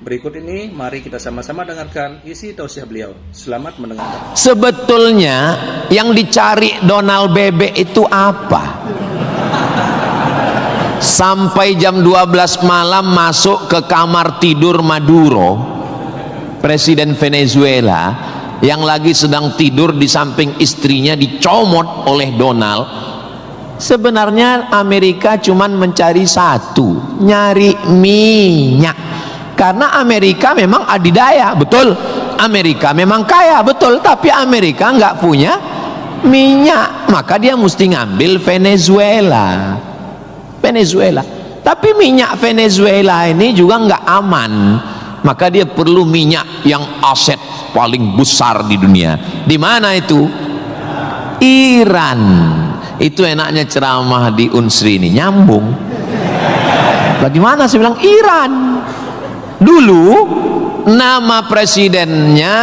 [SPEAKER 2] Berikut ini mari kita sama-sama dengarkan isi tausiah beliau. Selamat mendengarkan.
[SPEAKER 1] Sebetulnya yang dicari Donald Bebek itu apa? Sampai jam 12 malam masuk ke kamar tidur Maduro, presiden Venezuela yang lagi sedang tidur di samping istrinya dicomot oleh Donald. Sebenarnya Amerika cuman mencari satu, nyari minyak. Karena Amerika memang adidaya, betul. Amerika memang kaya, betul. Tapi Amerika nggak punya minyak, maka dia mesti ngambil Venezuela. Tapi minyak Venezuela ini juga nggak aman, maka dia perlu minyak yang aset paling besar di dunia. Di mana itu? Iran. Itu enaknya ceramah di Unsri ini, nyambung. Bagaimana saya bilang Iran? Dulu nama presidennya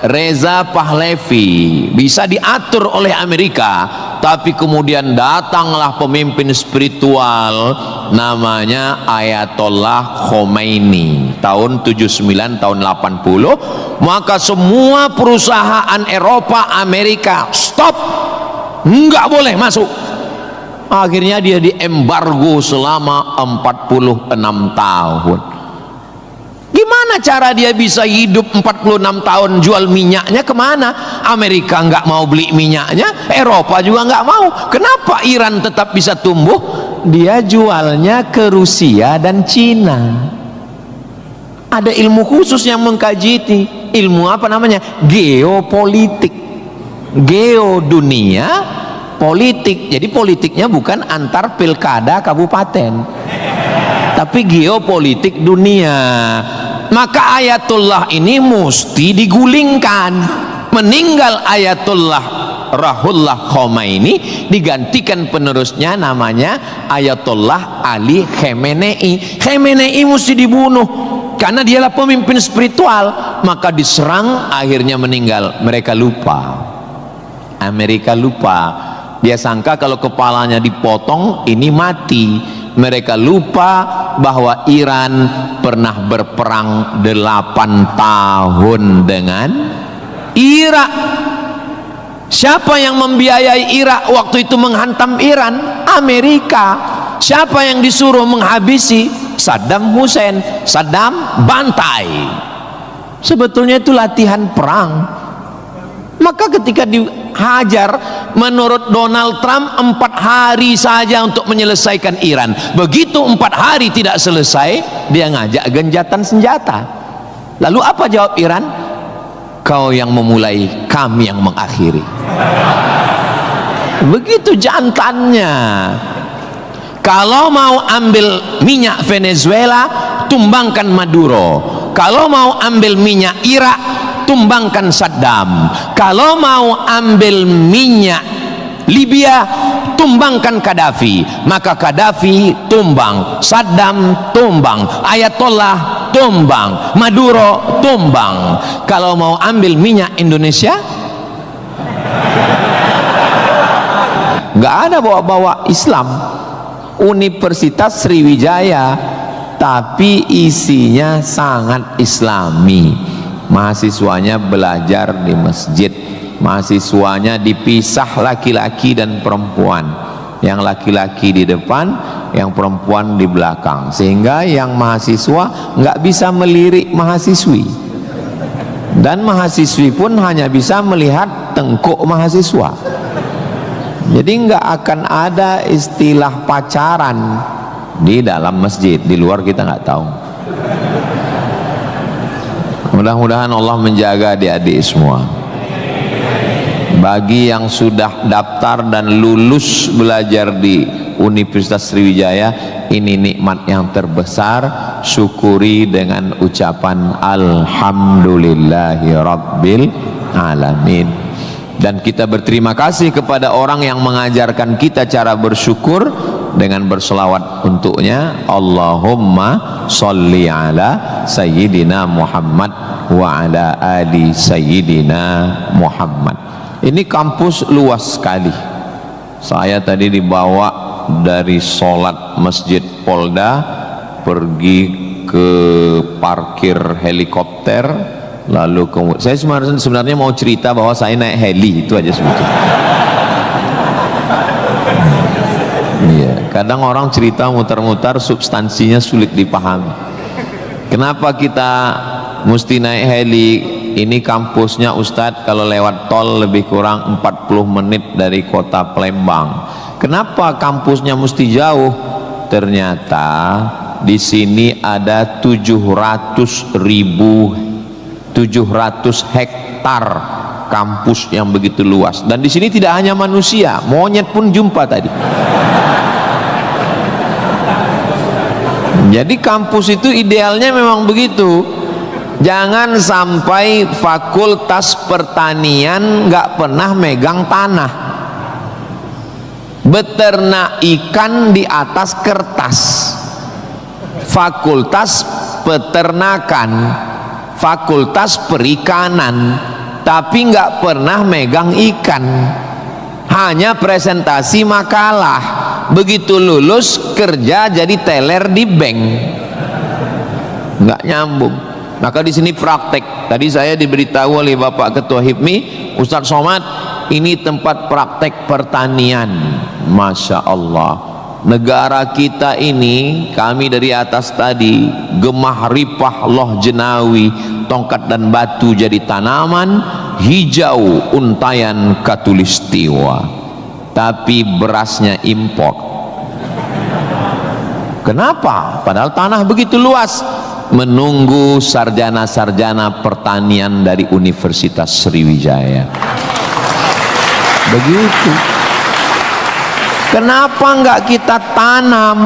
[SPEAKER 1] Reza Pahlavi, bisa diatur oleh Amerika, tapi kemudian datanglah pemimpin spiritual namanya Ayatollah Khomeini tahun 79 tahun 80, maka semua perusahaan Eropa, Amerika stop, nggak boleh masuk. Akhirnya dia diembargo selama 46 tahun. Gimana cara dia bisa hidup 46 tahun? Jual minyaknya kemana? Amerika nggak mau beli minyaknya, Eropa juga nggak mau. Kenapa Iran tetap bisa tumbuh? Dia jualnya ke Rusia dan Cina. Ada ilmu khusus yang mengkaji ini. Ilmu apa namanya? Geopolitik. Geo dunia, politik. Jadi politiknya bukan antar pilkada kabupaten, tapi geopolitik dunia. Maka Ayatullah ini mesti digulingkan. Meninggal Ayatullah Ruhollah Khomeini, digantikan penerusnya namanya Ayatollah Ali Khamenei. Khamenei mesti dibunuh karena dialah pemimpin spiritual, maka diserang, akhirnya meninggal. Mereka lupa, Amerika lupa. Dia sangka kalau kepalanya dipotong ini mati. Mereka lupa bahwa Iran pernah berperang 8 tahun dengan Irak. Siapa yang membiayai Irak waktu itu menghantam Iran? Amerika. Siapa yang disuruh menghabisi? Saddam Hussein. Saddam bantai. Sebetulnya itu latihan perang. Maka ketika dihajar, menurut Donald Trump 4 hari saja untuk menyelesaikan Iran. Begitu 4 hari tidak selesai, dia ngajak genjatan senjata. Lalu apa jawab Iran? Kau yang memulai, kami yang mengakhiri. Begitu jantannya. Kalau mau ambil minyak Venezuela, tumbangkan Maduro. Kalau mau ambil minyak Irak, tumbangkan Saddam. Kalau mau ambil minyak Libya, tumbangkan Gaddafi. Maka Gaddafi tumbang, Saddam tumbang, Ayatollah tumbang, Maduro tumbang. Kalau mau ambil minyak Indonesia, nggak ada bawa-bawa Islam. Universitas Sriwijaya, tapi isinya sangat Islami. Mahasiswanya belajar di masjid, mahasiswanya dipisah laki-laki dan perempuan, yang laki-laki di depan, yang perempuan di belakang, sehingga yang mahasiswa nggak bisa melirik mahasiswi, dan mahasiswi pun hanya bisa melihat tengkuk mahasiswa. Jadi nggak akan ada istilah pacaran di dalam masjid, di luar kita nggak tahu. Mudah-mudahan Allah menjaga adik-adik semua. Bagi yang sudah daftar dan lulus belajar di Universitas Sriwijaya, ini nikmat yang terbesar. Syukuri dengan ucapan Alhamdulillahi Rabbil Alamin. Dan kita berterima kasih kepada orang yang mengajarkan kita cara bersyukur dengan berselawat untuknya. Allahumma sholli ala Sayyidina Muhammad wa ala ali Sayyidina Muhammad. Ini kampus luas sekali. Saya tadi dibawa dari sholat Masjid Polda pergi ke parkir helikopter. Lalu saya sebenarnya mau cerita bahwa saya naik heli, itu aja sebetulnya. Iya, kadang orang cerita mutar-mutar substansinya sulit dipahami. Kenapa kita mesti naik heli. Ini kampusnya Ustadz kalau lewat tol lebih kurang 40 menit dari kota Palembang. Kenapa kampusnya mesti jauh? Ternyata di sini ada 700 hektar kampus yang begitu luas, dan di sini tidak hanya manusia, monyet pun jumpa tadi. Jadi kampus itu idealnya memang begitu. Jangan sampai fakultas pertanian nggak pernah megang tanah, beternak ikan di atas kertas. Fakultas peternakan, fakultas perikanan, tapi nggak pernah megang ikan, hanya presentasi makalah. Begitu lulus kerja jadi teller di bank, nggak nyambung. Maka di sini praktek. Tadi saya diberitahu oleh Bapak Ketua HIPMI, Ustadz Somad, ini tempat praktek pertanian. Masya Allah, negara kita ini, kami dari atas tadi, gemah ripah loh jenawi, tongkat dan batu jadi tanaman, hijau untayan katulistiwa, tapi berasnya impor. Kenapa? Padahal tanah begitu luas. Menunggu sarjana-sarjana pertanian dari Universitas Sriwijaya. Begitu. Kenapa enggak kita tanam?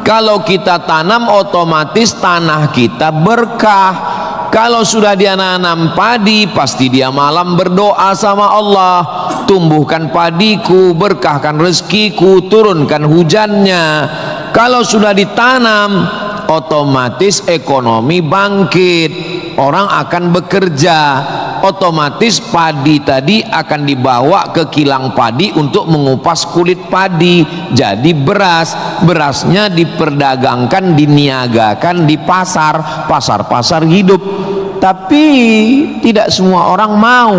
[SPEAKER 1] Kalau kita tanam otomatis tanah kita berkah. Kalau sudah dia nanam padi, pasti dia malam berdoa sama Allah, tumbuhkan padiku, berkahkan rezekiku, turunkan hujannya. Kalau sudah ditanam, otomatis ekonomi bangkit, orang akan bekerja, otomatis padi tadi akan dibawa ke kilang padi untuk mengupas kulit padi jadi beras. Berasnya diperdagangkan, diniagakan di pasar-pasar hidup. Tapi tidak semua orang mau.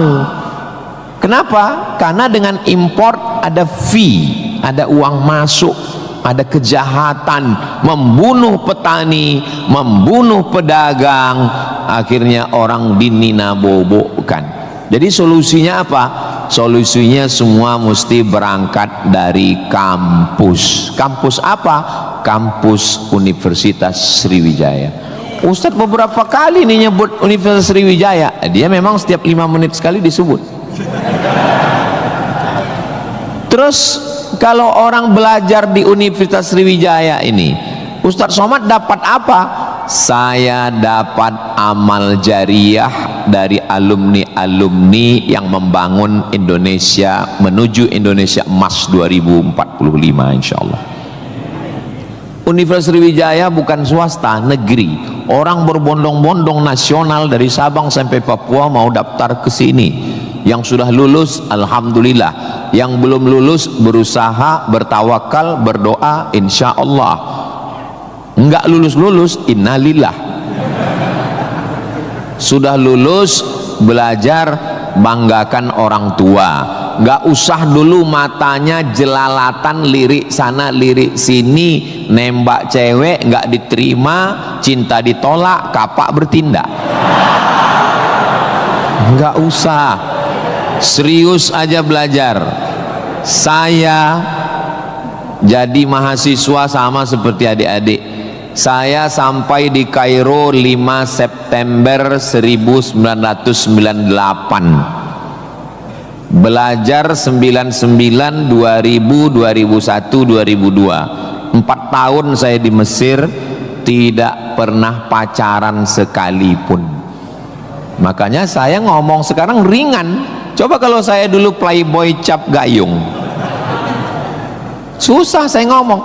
[SPEAKER 1] Kenapa? Karena dengan import ada fee, ada uang masuk, ada kejahatan, membunuh petani, membunuh pedagang, akhirnya orang dininabobokan. Jadi solusinya apa? Solusinya semua mesti berangkat dari kampus. Kampus apa? Kampus Universitas Sriwijaya. Ustadz beberapa kali nih nyebut Universitas Sriwijaya, dia memang setiap 5 menit sekali disebut. Terus kalau orang belajar di Universitas Sriwijaya ini, Ustadz Somad dapat apa? Saya dapat amal jariah dari alumni-alumni yang membangun Indonesia menuju Indonesia Emas 2045 insyaallah. Universitas Sriwijaya bukan swasta, negeri. Orang berbondong-bondong nasional dari Sabang sampai Papua mau daftar ke sini. Yang sudah lulus alhamdulillah, yang belum lulus berusaha, bertawakal, berdoa, insya Allah. Enggak lulus innalillah. Sudah lulus, belajar, banggakan orang tua. Enggak usah dulu matanya jelalatan, lirik sana lirik sini, nembak cewek enggak diterima, cinta ditolak, kapak bertindak. Enggak usah, serius aja belajar. Saya jadi mahasiswa sama seperti adik-adik. Saya sampai di Kairo 5 September 1998. Belajar 99, 2000, 2001, 2002. 4 tahun saya di Mesir, tidak pernah pacaran sekalipun. Makanya saya ngomong sekarang ringan. Coba kalau saya dulu playboy cap gayung, susah saya ngomong.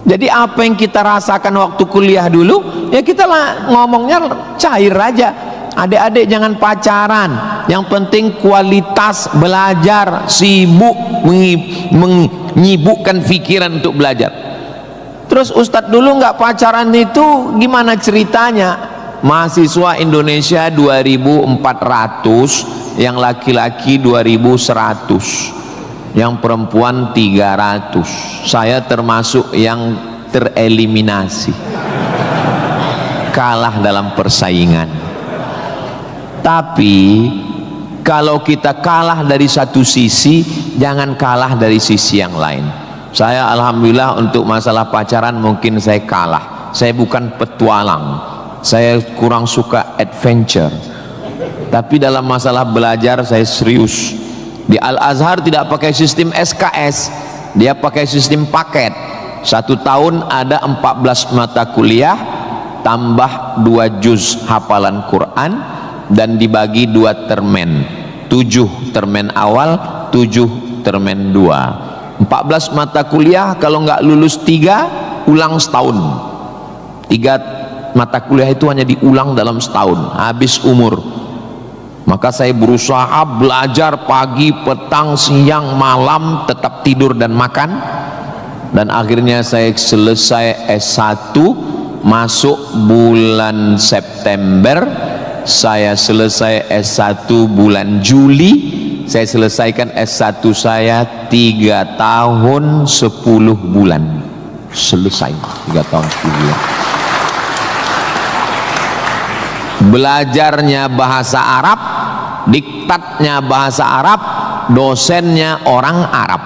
[SPEAKER 1] Jadi apa yang kita rasakan waktu kuliah dulu, ya kita lah ngomongnya cair aja. Adik-adik jangan pacaran, yang penting kualitas belajar, sibuk menyibukkan pikiran untuk belajar. Terus Ustadz dulu nggak pacaran itu gimana ceritanya? Mahasiswa Indonesia 2400, yang laki-laki 2100, yang perempuan 300. Saya termasuk yang tereliminasi. kalah dalam persaingan. Tapi kalau kita kalah dari satu sisi, jangan kalah dari sisi yang lain. Saya alhamdulillah untuk masalah pacaran mungkin saya kalah. Saya bukan petualang, saya kurang suka adventure. Tapi dalam masalah belajar saya serius. Di Al-Azhar tidak pakai sistem SKS, dia pakai sistem paket. 1 tahun ada 14 mata kuliah tambah 2 juz hafalan Quran dan dibagi 2 termen, 7 termen awal, 7 termen 2. 14 mata kuliah, kalau nggak lulus 3 ulang setahun. 3 mata kuliah itu hanya diulang dalam setahun, habis umur. Maka saya berusaha belajar pagi, petang, siang, malam, tetap tidur dan makan, dan akhirnya saya selesai S1 masuk bulan September. Saya selesai S1 bulan Juli. Saya selesaikan S1 saya 3 tahun 10 bulan. Selesai 3 tahun 10 bulan. Belajarnya bahasa Arab, diktatnya bahasa Arab, dosennya orang Arab.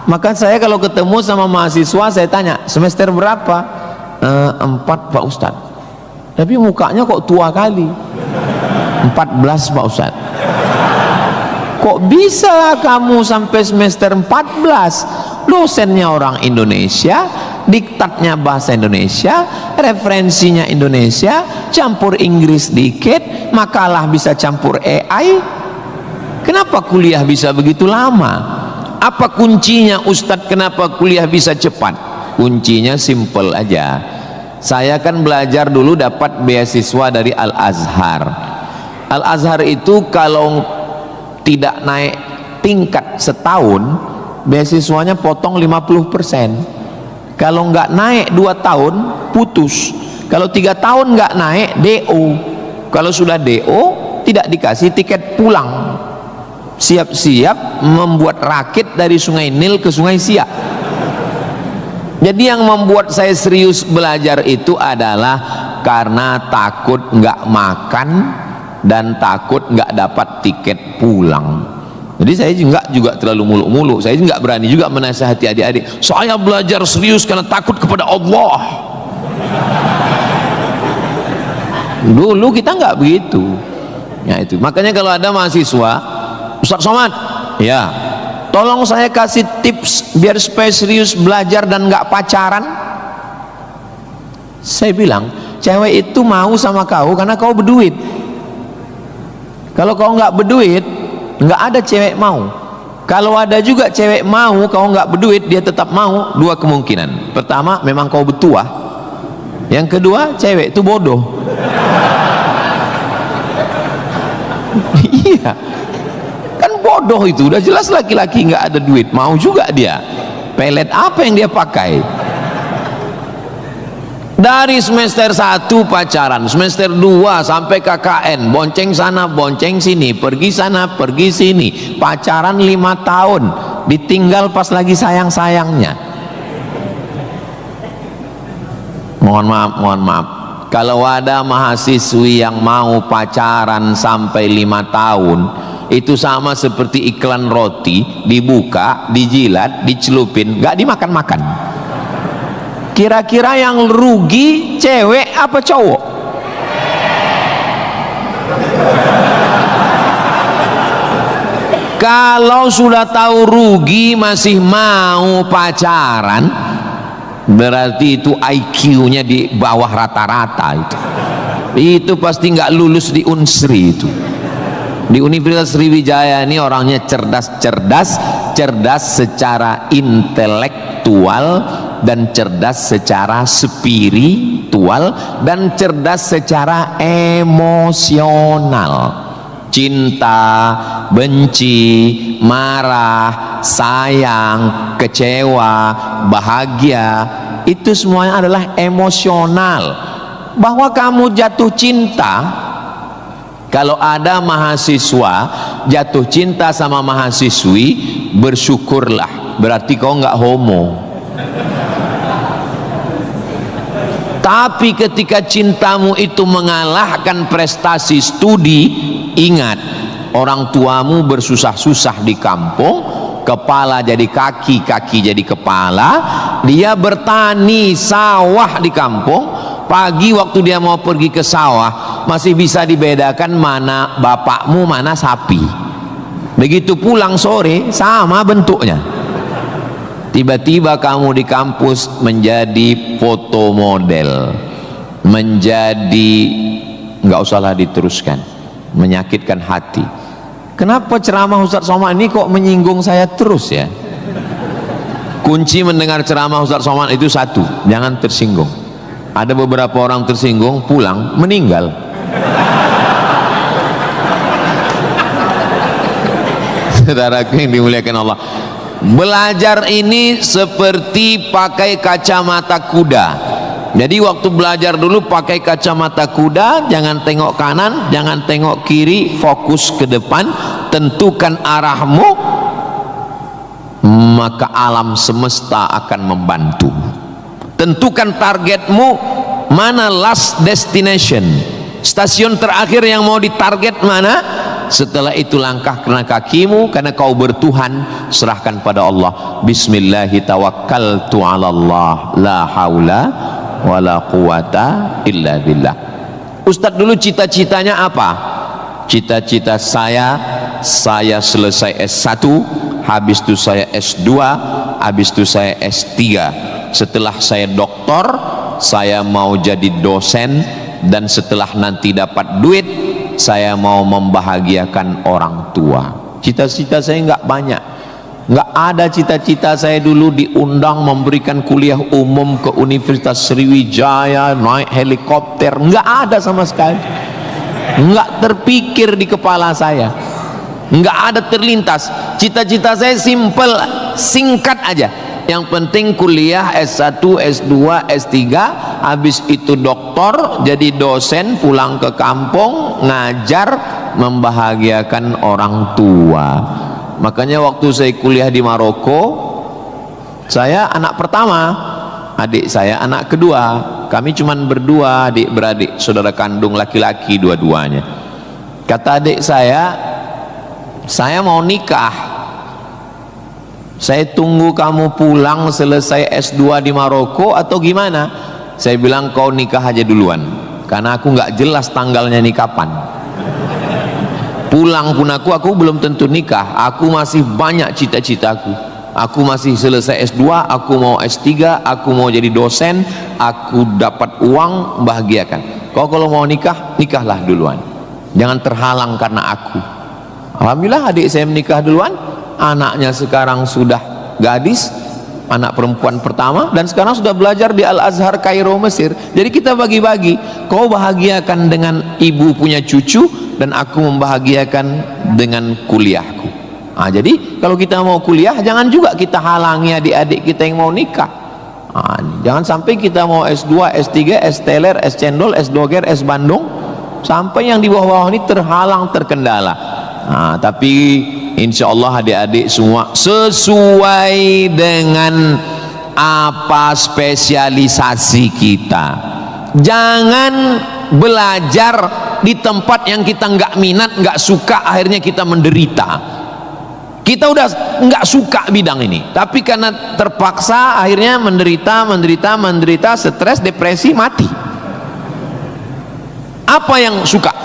[SPEAKER 1] Maka saya kalau ketemu sama mahasiswa saya tanya, semester berapa? 4 Pak Ustadz. Tapi mukanya kok tua kali. 14 Pak Ustadz. Kok bisa kamu sampai semester 14? Dosennya orang Indonesia, diktatnya bahasa Indonesia, referensinya Indonesia, campur Inggris dikit, makalah bisa campur AI. Kenapa kuliah bisa begitu lama? Apa kuncinya Ustadz, kenapa kuliah bisa cepat? Kuncinya simple aja. Saya kan belajar dulu dapat beasiswa dari Al-Azhar. Al-Azhar itu kalau tidak naik tingkat setahun, beasiswanya potong 50%. Kalau nggak naik 2 tahun, putus. Kalau 3 tahun nggak naik, DO. Kalau sudah DO, tidak dikasih tiket pulang. Siap-siap membuat rakit dari Sungai Nil ke Sungai Siak. Jadi yang membuat saya serius belajar itu adalah karena takut nggak makan dan takut nggak dapat tiket pulang. Jadi saya juga terlalu muluk-muluk. Saya nggak berani juga menasihati adik-adik. Saya belajar serius karena takut kepada Allah. Dulu kita nggak begitu. Ya itu. Makanya kalau ada mahasiswa, Ustaz Somad, ya, tolong saya kasih tips biar supaya serius belajar dan nggak pacaran. Saya bilang, cewek itu mau sama kau karena kau berduit. Kalau kau nggak berduit, nggak ada cewek mau. Kalau ada juga cewek mau, kau nggak berduit, dia tetap mau. 2 kemungkinan. Pertama, memang kau bertuah. Yang kedua, cewek itu bodoh. Iya, kan bodoh itu. Udah jelas laki-laki nggak ada duit, mau juga dia. Pelet apa yang dia pakai? Dari semester 1 pacaran, semester 2 sampai KKN, bonceng sana bonceng sini, pergi sana pergi sini, pacaran 5 tahun, ditinggal pas lagi sayang-sayangnya. Mohon maaf, kalau ada mahasiswi yang mau pacaran sampai 5 tahun, itu sama seperti iklan roti, dibuka, dijilat, dicelupin, gak dimakan-makan. Kira-kira yang rugi cewek apa cowok? Kalau sudah tahu rugi masih mau pacaran, berarti itu IQ-nya di bawah rata-rata itu. Itu pasti nggak lulus di Unsri itu. Di Universitas Sriwijaya ini orangnya cerdas secara intelektual dan cerdas secara spiritual dan cerdas secara emosional. Cinta, benci, marah, sayang, kecewa, bahagia, itu semuanya adalah emosional. Bahwa kamu jatuh cinta, kalau ada mahasiswa jatuh cinta sama mahasiswi, bersyukurlah, berarti kau nggak homo. Tapi ketika cintamu itu mengalahkan prestasi studi, ingat, orang tuamu bersusah-susah di kampung, kepala jadi kaki, kaki jadi kepala, dia bertani sawah di kampung. Pagi waktu dia mau pergi ke sawah masih bisa dibedakan mana bapakmu, mana sapi. Begitu pulang sore sama bentuknya. Tiba-tiba kamu di kampus menjadi foto model, menjadi, nggak usahlah diteruskan, menyakitkan hati. Kenapa ceramah Ustaz Somad ini kok menyinggung saya terus ya? Kunci mendengar ceramah Ustaz Somad itu satu, jangan tersinggung. Ada beberapa orang tersinggung, pulang meninggal. Saudaraku yang dimuliakan Allah, belajar ini seperti pakai kacamata kuda. Jadi waktu belajar dulu pakai kacamata kuda, jangan tengok kanan, jangan tengok kiri, fokus ke depan, tentukan arahmu, maka alam semesta akan membantu. Tentukan targetmu, mana last destination, stasiun terakhir yang mau ditarget mana. Setelah itu langkah kena kakimu, karena kau bertuhan, serahkan pada Allah. Bismillahi tawakkaltu ala Allah, la haula wala quwata illa billah. Ustadz dulu cita-citanya apa? Cita-cita saya selesai S1, habis itu saya S2, habis itu saya S3. Setelah saya doktor, saya mau jadi dosen, dan setelah nanti dapat duit, saya mau membahagiakan orang tua. Cita-cita saya nggak banyak. Nggak ada cita-cita saya dulu diundang memberikan kuliah umum ke Universitas Sriwijaya, naik helikopter, nggak ada sama sekali. Nggak terpikir di kepala saya, nggak ada terlintas. Cita-cita saya simple, singkat aja. Yang penting kuliah S1, S2, S3, habis itu doktor, jadi dosen, pulang ke kampung, ngajar, membahagiakan orang tua. Makanya waktu saya kuliah di Maroko, saya anak pertama, adik saya anak kedua. Kami cuma berdua adik beradik, saudara kandung laki-laki dua-duanya. Kata adik saya mau nikah. Saya tunggu kamu pulang selesai S2 di Maroko atau gimana? Saya bilang kau nikah aja duluan, karena aku nggak jelas tanggalnya nih kapan. Pulang pun aku belum tentu nikah. Aku masih banyak cita-citaku. Aku masih selesai S2, aku mau S3, aku mau jadi dosen, aku dapat uang, bahagiakan. Kau kalau mau nikah, nikahlah duluan, jangan terhalang karena aku. Alhamdulillah adik saya menikah duluan. Anaknya sekarang sudah gadis, anak perempuan pertama, dan sekarang sudah belajar di Al-Azhar Kairo, Mesir. Jadi kita bagi-bagi, kau bahagiakan dengan ibu punya cucu, dan aku membahagiakan dengan kuliahku. Nah, jadi kalau kita mau kuliah, jangan juga kita halangi adik-adik kita yang mau nikah. Nah, jangan sampai kita mau S2, S3, S teler, S cendol, S doger, S Bandung, sampai yang di bawah-bawah ini terhalang, terkendala. Nah, tapi insya Allah adik-adik semua sesuai dengan apa spesialisasi kita. Jangan belajar di tempat yang kita nggak minat, nggak suka, akhirnya kita menderita. Kita udah nggak suka bidang ini, tapi karena terpaksa akhirnya menderita, stres, depresi, mati. Apa yang suka?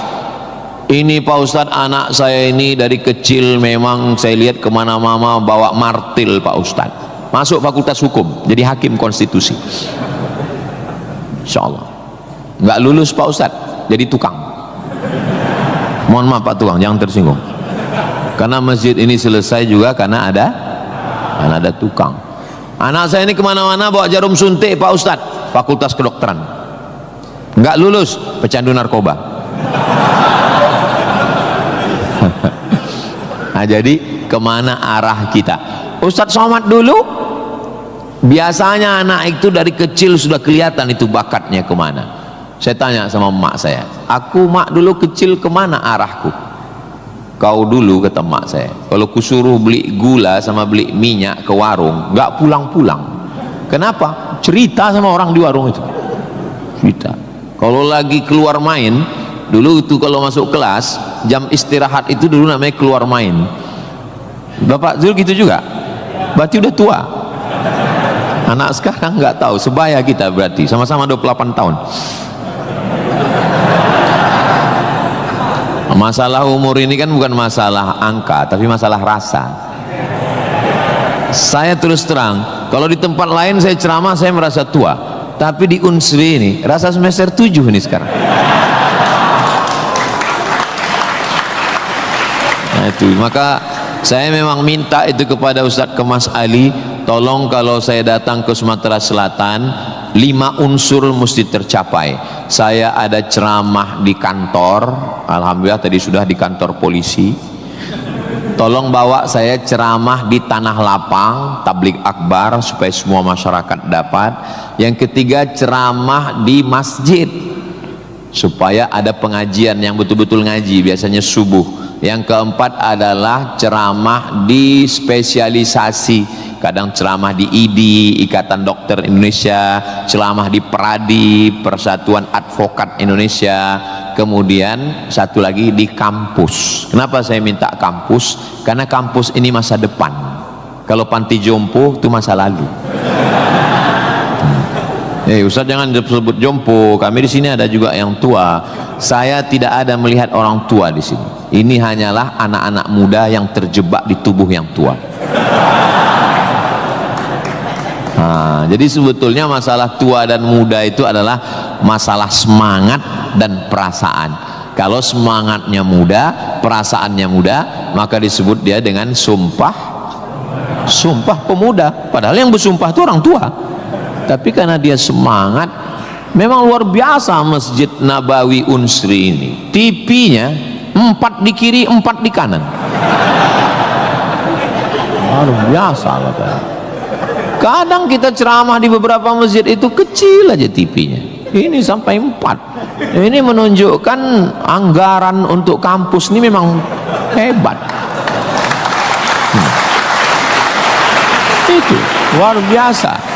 [SPEAKER 1] Ini Pak Ustadz, anak saya ini dari kecil memang saya lihat kemana-mana bawa martil Pak Ustadz. Masuk fakultas hukum, jadi hakim konstitusi. Insya Allah. Nggak lulus Pak Ustadz, jadi tukang. Mohon maaf Pak tukang, jangan tersinggung. Karena masjid ini selesai juga karena ada tukang. Anak saya ini kemana-mana bawa jarum suntik Pak Ustadz, fakultas kedokteran. Nggak lulus, pecandu narkoba. Nah, jadi kemana arah kita? Ustadz Somad dulu biasanya anak itu dari kecil sudah kelihatan itu bakatnya kemana. Saya tanya sama emak saya, aku mak dulu kecil kemana arahku? Kau dulu, kata emak saya, kalau kusuruh beli gula sama beli minyak ke warung, nggak pulang-pulang. Kenapa? Cerita sama orang di warung itu. kita. Kalau lagi keluar main, dulu itu kalau masuk kelas, jam istirahat itu dulu namanya keluar main. Bapak Zul gitu juga? Berarti udah tua. Anak sekarang nggak tahu, sebaya kita berarti, sama-sama 28 tahun. Masalah umur ini kan bukan masalah angka, tapi masalah rasa. Saya terus terang, kalau di tempat lain saya ceramah saya merasa tua, tapi di Unsri ini rasa semester 7 ini sekarang. Nah itu, maka saya memang minta itu kepada Ustadz Kemas Ali, tolong kalau saya datang ke Sumatera Selatan 5 unsur mesti tercapai. Saya ada ceramah di kantor, alhamdulillah tadi sudah di kantor polisi. Tolong bawa saya ceramah di tanah lapang, tablik akbar supaya semua masyarakat dapat. Yang ketiga, ceramah di masjid supaya ada pengajian yang betul-betul ngaji, biasanya subuh. Yang keempat adalah ceramah di spesialisasi, kadang ceramah di IDI, Ikatan Dokter Indonesia, ceramah di PERADI, Persatuan Advokat Indonesia, kemudian satu lagi di kampus. Kenapa saya minta kampus? Karena kampus ini masa depan. Kalau panti jompo itu masa lalu. Ustaz jangan disebut jompo, kami di sini ada juga yang tua. Saya tidak ada melihat orang tua di sini. Ini hanyalah anak-anak muda yang terjebak di tubuh yang tua. Nah, jadi sebetulnya masalah tua dan muda itu adalah masalah semangat dan perasaan. Kalau semangatnya muda, perasaannya muda, maka disebut dia dengan sumpah pemuda. Padahal yang bersumpah itu orang tua. Tapi karena dia semangat, memang luar biasa Masjid Nabawi Unsri ini. TV-nya 4 di kiri, 4 di kanan. Luar biasa katanya. Kadang kita ceramah di beberapa masjid itu kecil aja TV-nya. Ini sampai 4. Ini menunjukkan anggaran untuk kampus ini memang hebat. Itu luar biasa.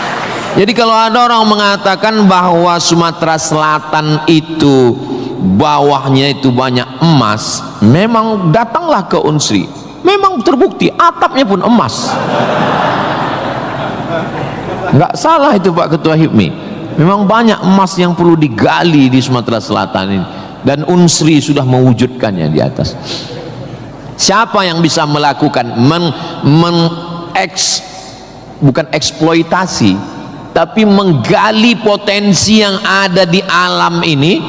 [SPEAKER 1] Jadi kalau ada orang mengatakan bahwa Sumatera Selatan itu bawahnya itu banyak emas, memang datanglah ke Unsri, memang terbukti atapnya pun emas. Nggak salah itu Pak Ketua HIPMI, memang banyak emas yang perlu digali di Sumatera Selatan ini, dan Unsri sudah mewujudkannya di atas. Siapa yang bisa melakukan bukan eksploitasi, tapi menggali potensi yang ada di alam ini,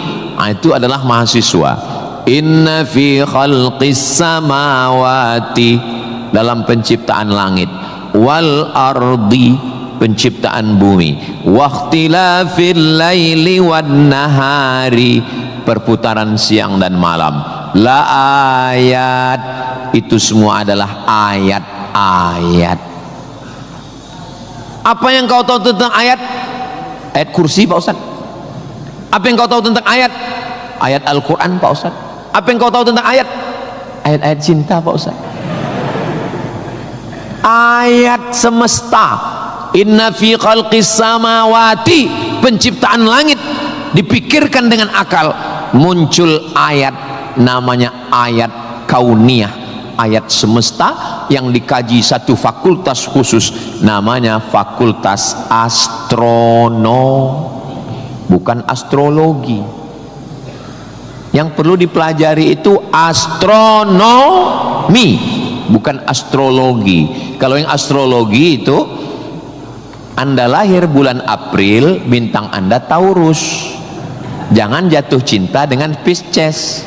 [SPEAKER 1] itu adalah mahasiswa. Inna fi khalqis samawati, dalam penciptaan langit, wal ardi, penciptaan bumi, wakhtilafil laili wan nahari, perputaran siang dan malam, la ayat, itu semua adalah ayat-ayat. Apa yang kau tahu tentang ayat? Ayat kursi Pak Ustaz. Apa yang kau tahu tentang ayat? Ayat Al-Quran Pak Ustaz. Apa yang kau tahu tentang ayat? Ayat-ayat cinta Pak Ustaz. Ayat semesta. Inna fi khalqis samawati, penciptaan langit, dipikirkan dengan akal, muncul ayat namanya ayat kauniyah, ayat semesta yang dikaji satu fakultas khusus namanya fakultas bukan astrologi. Yang perlu dipelajari itu astronomi, bukan astrologi. Kalau yang astrologi itu Anda lahir bulan April, bintang Anda Taurus, jangan jatuh cinta dengan Pisces.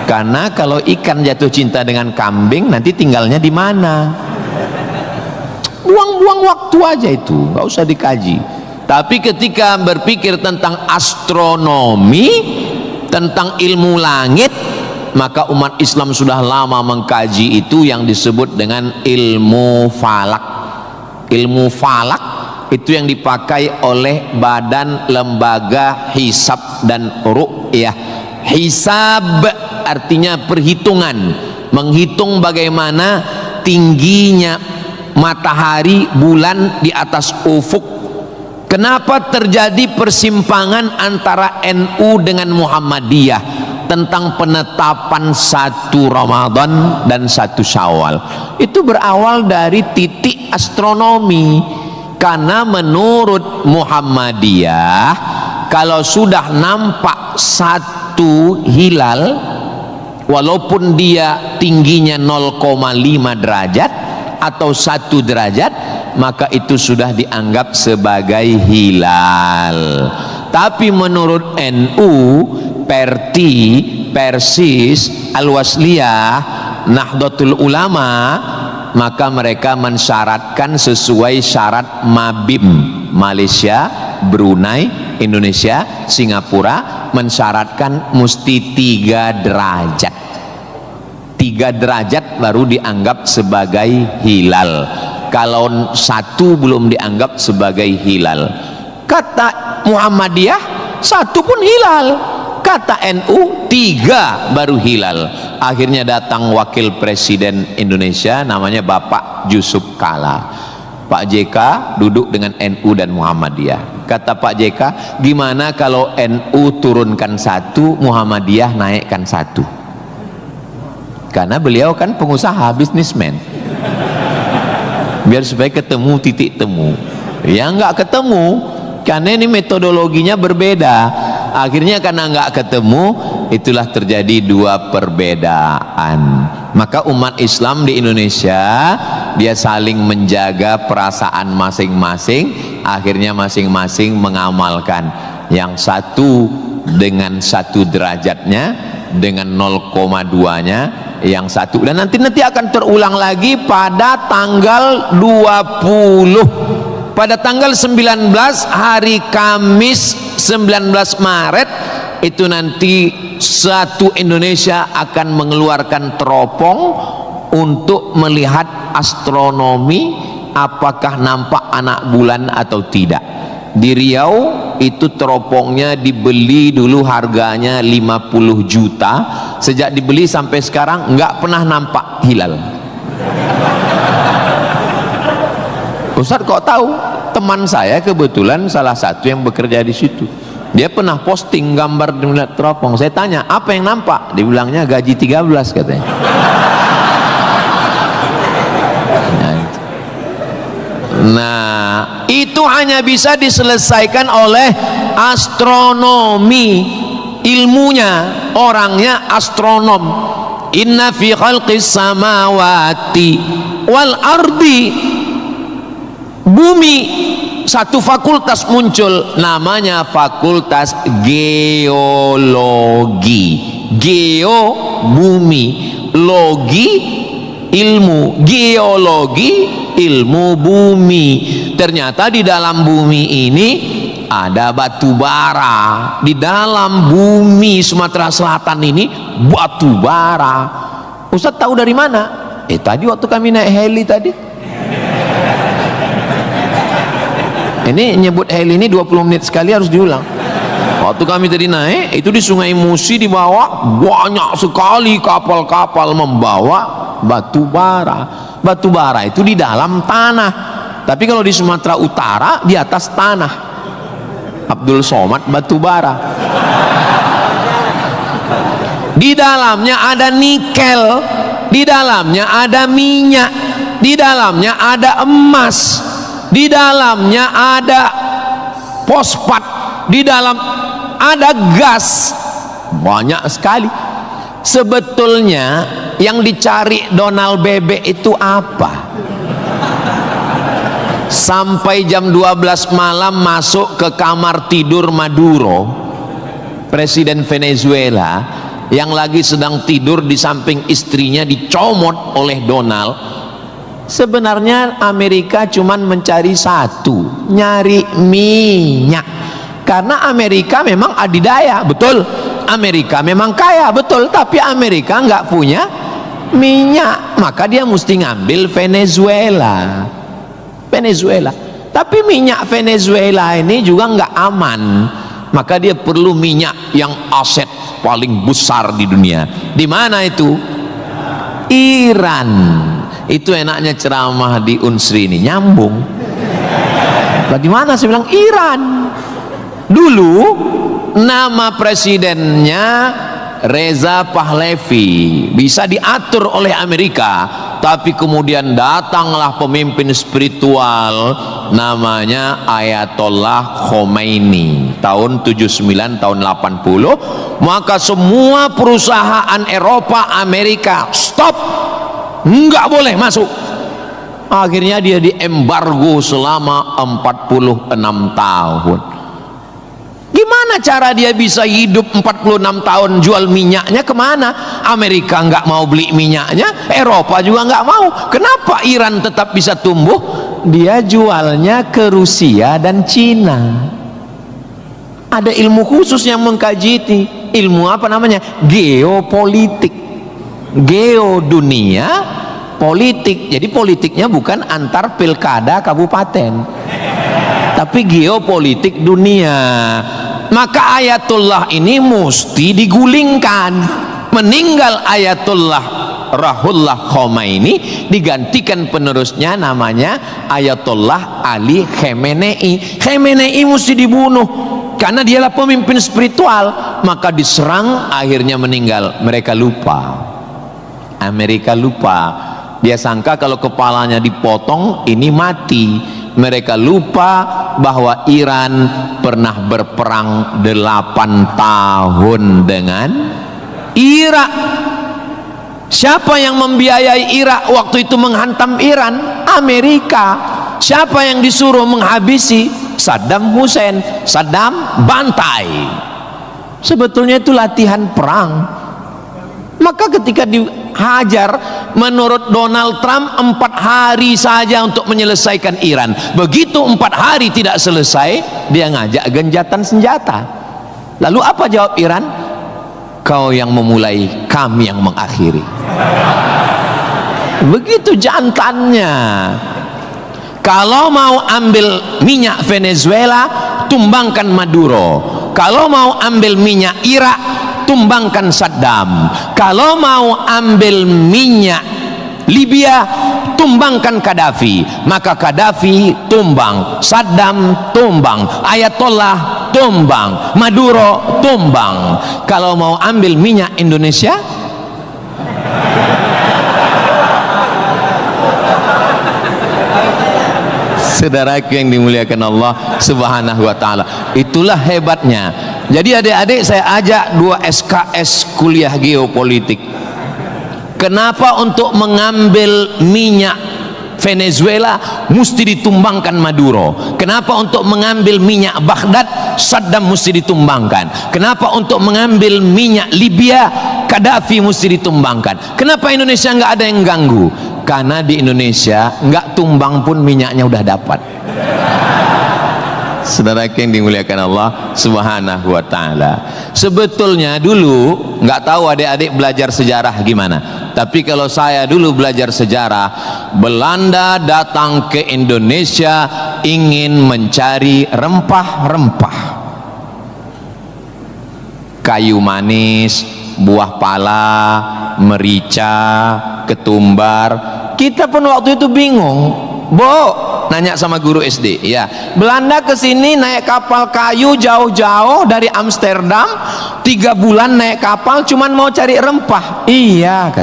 [SPEAKER 1] Karena kalau ikan jatuh cinta dengan kambing, nanti tinggalnya di mana? Buang-buang waktu aja itu, nggak usah dikaji. Tapi ketika berpikir tentang astronomi, tentang ilmu langit, maka umat Islam sudah lama mengkaji itu yang disebut dengan ilmu falak. Ilmu falak itu yang dipakai oleh Badan Lembaga Hisab dan Ru'yah. Hisab artinya perhitungan, menghitung bagaimana tingginya matahari, bulan di atas ufuk, Kenapa terjadi persimpangan antara NU dengan Muhammadiyah tentang penetapan 1 Ramadan dan 1 Syawal? Itu berawal dari titik astronomi. Karena menurut Muhammadiyah, kalau sudah nampak 1 hilal, walaupun dia tingginya 0,5 derajat atau 1 derajat, maka itu sudah dianggap sebagai hilal. Tapi menurut NU, Perti, Persis, Al-Wasliyah, Nahdlatul Ulama, maka mereka mensyaratkan sesuai syarat Mabim, Malaysia, Brunei, Indonesia, Singapura, mensyaratkan mesti 3 derajat. 3 derajat baru dianggap sebagai hilal. Kalau 1 belum dianggap sebagai hilal. Kata Muhammadiyah 1 pun hilal, kata NU 3 baru hilal. Akhirnya datang wakil presiden Indonesia, namanya Bapak Yusuf Kala. Pak JK duduk dengan NU dan Muhammadiyah. Kata Pak JK, gimana kalau NU turunkan 1, Muhammadiyah naikkan 1? Karena beliau kan pengusaha, bisnismen, biar supaya ketemu titik temu. Ya nggak ketemu, karena ini metodologinya berbeda. Akhirnya karena nggak ketemu, itulah terjadi 2 perbedaan. Maka umat Islam di Indonesia, dia saling menjaga perasaan masing-masing. Akhirnya masing-masing mengamalkan yang 1 dengan 1 derajatnya, dengan 0,2-nya yang 1, dan nanti akan terulang lagi pada tanggal 20, pada tanggal 19 hari Kamis 19 Maret itu nanti 1 Indonesia akan mengeluarkan teropong untuk melihat astronomi, apakah nampak anak bulan atau tidak. Di Riau itu teropongnya dibeli dulu harganya 50 juta. Sejak dibeli sampai sekarang nggak pernah nampak hilal. Ustaz kok tahu? Teman saya kebetulan salah satu yang bekerja di situ. Dia pernah posting gambar di melihat teropong. Saya tanya, apa yang nampak? Dibilangnya gaji 13 katanya. Nah, itu hanya bisa diselesaikan oleh astronomi. Ilmunya, orangnya astronom. Inna fi khalqis samawati wal ardi, bumi, satu fakultas muncul, namanya fakultas geologi. Geo bumi, logi ilmu, geologi ilmu bumi. Ternyata di dalam bumi ini ada batu bara. Di dalam bumi Sumatera Selatan ini batu bara. Ustaz tahu dari mana? Tadi waktu kami naik heli tadi. Ini nyebut heli ini 20 menit sekali harus diulang. Waktu kami tadi naik, itu di Sungai Musi di bawah banyak sekali kapal-kapal membawa batu bara. Batu bara itu di dalam tanah. Tapi kalau di Sumatera Utara di atas tanah. Abdul Somad batu bara. Di dalamnya ada nikel, di dalamnya ada minyak, di dalamnya ada emas, di dalamnya ada fosfat, di dalam ada gas. Banyak sekali. Sebetulnya yang dicari Donald Bebek itu apa? Sampai jam 12 malam masuk ke kamar tidur Maduro, presiden Venezuela, yang lagi sedang tidur di samping istrinya dicomot oleh Donald. Sebenarnya Amerika cuman mencari satu, nyari minyak. Karena Amerika memang adidaya, betul. Amerika memang kaya, betul. Tapi Amerika nggak punya minyak, maka dia mesti ngambil Venezuela. Tapi minyak Venezuela ini juga nggak aman, maka dia perlu minyak yang aset paling besar di dunia. Di mana itu? Iran. Itu enaknya ceramah di Unsri ini, nyambung. Lah di mana? Saya bilang Iran. Dulu nama presidennya Reza Pahlavi, bisa diatur oleh Amerika, tapi kemudian datanglah pemimpin spiritual namanya Ayatollah Khomeini tahun 79 tahun 80, maka semua perusahaan Eropa, Amerika stop, nggak boleh masuk. Akhirnya dia diembargo selama 46 tahun. Gimana cara dia bisa hidup 46 tahun? Jual minyaknya kemana? Amerika nggak mau beli minyaknya, Eropa juga nggak mau. Kenapa Iran tetap bisa tumbuh? Dia jualnya ke Rusia dan Cina. Ada ilmu khusus yang mengkaji ini. Ilmu apa namanya? Geopolitik. Geo dunia, politik. Jadi politiknya bukan antar pilkada kabupaten, tapi geopolitik dunia. Maka Ayatullah ini mesti digulingkan. Meninggal Ayatullah Ruhollah Khomeini, digantikan penerusnya namanya Ayatollah Ali Khamenei. Khamenei mesti dibunuh karena dialah pemimpin spiritual, maka diserang, akhirnya meninggal. Mereka lupa, Amerika lupa. Dia sangka kalau kepalanya dipotong ini mati. Mereka lupa bahwa Iran pernah berperang 8 tahun dengan Irak. Siapa yang membiayai Irak waktu itu menghantam Iran? Amerika. Siapa yang disuruh menghabisi? Saddam Hussein. Saddam bantai. Sebetulnya itu latihan perang. Maka ketika dihajar, menurut Donald Trump 4 hari saja untuk menyelesaikan Iran. Begitu 4 hari tidak selesai, dia ngajak genjatan senjata. Lalu apa jawab Iran? Kau yang memulai, kami yang mengakhiri. Begitu jantannya. Kalau mau ambil minyak Venezuela, tumbangkan Maduro. Kalau mau ambil minyak Irak, tumbangkan Saddam. Kalau mau ambil minyak Libya, tumbangkan Gaddafi. Maka Gaddafi tumbang, Saddam tumbang, Ayatollah tumbang, Maduro tumbang. Kalau mau ambil minyak Indonesia, saudaraku yang dimuliakan Allah Subhanahu wa ta'ala, itulah hebatnya. Jadi adik-adik saya ajak 2 SKS kuliah geopolitik. Kenapa untuk mengambil minyak Venezuela mesti ditumbangkan Maduro? Kenapa untuk mengambil minyak Baghdad Saddam mesti ditumbangkan? Kenapa untuk mengambil minyak Libya Gaddafi mesti ditumbangkan? Kenapa Indonesia nggak ada yang ganggu? Karena di Indonesia nggak tumbang pun minyaknya udah dapat. Saudara yang dimuliakan Allah Subhanahu wa ta'ala, sebetulnya dulu nggak tahu adik-adik belajar sejarah gimana, tapi kalau saya dulu belajar sejarah, Belanda datang ke Indonesia ingin mencari rempah-rempah, kayu manis, buah pala, merica, ketumbar. Kita pun waktu itu bingung, nanya sama guru SD, ya, Belanda kesini naik kapal kayu jauh-jauh dari Amsterdam, 3 bulan naik kapal cuman mau cari rempah. Iya,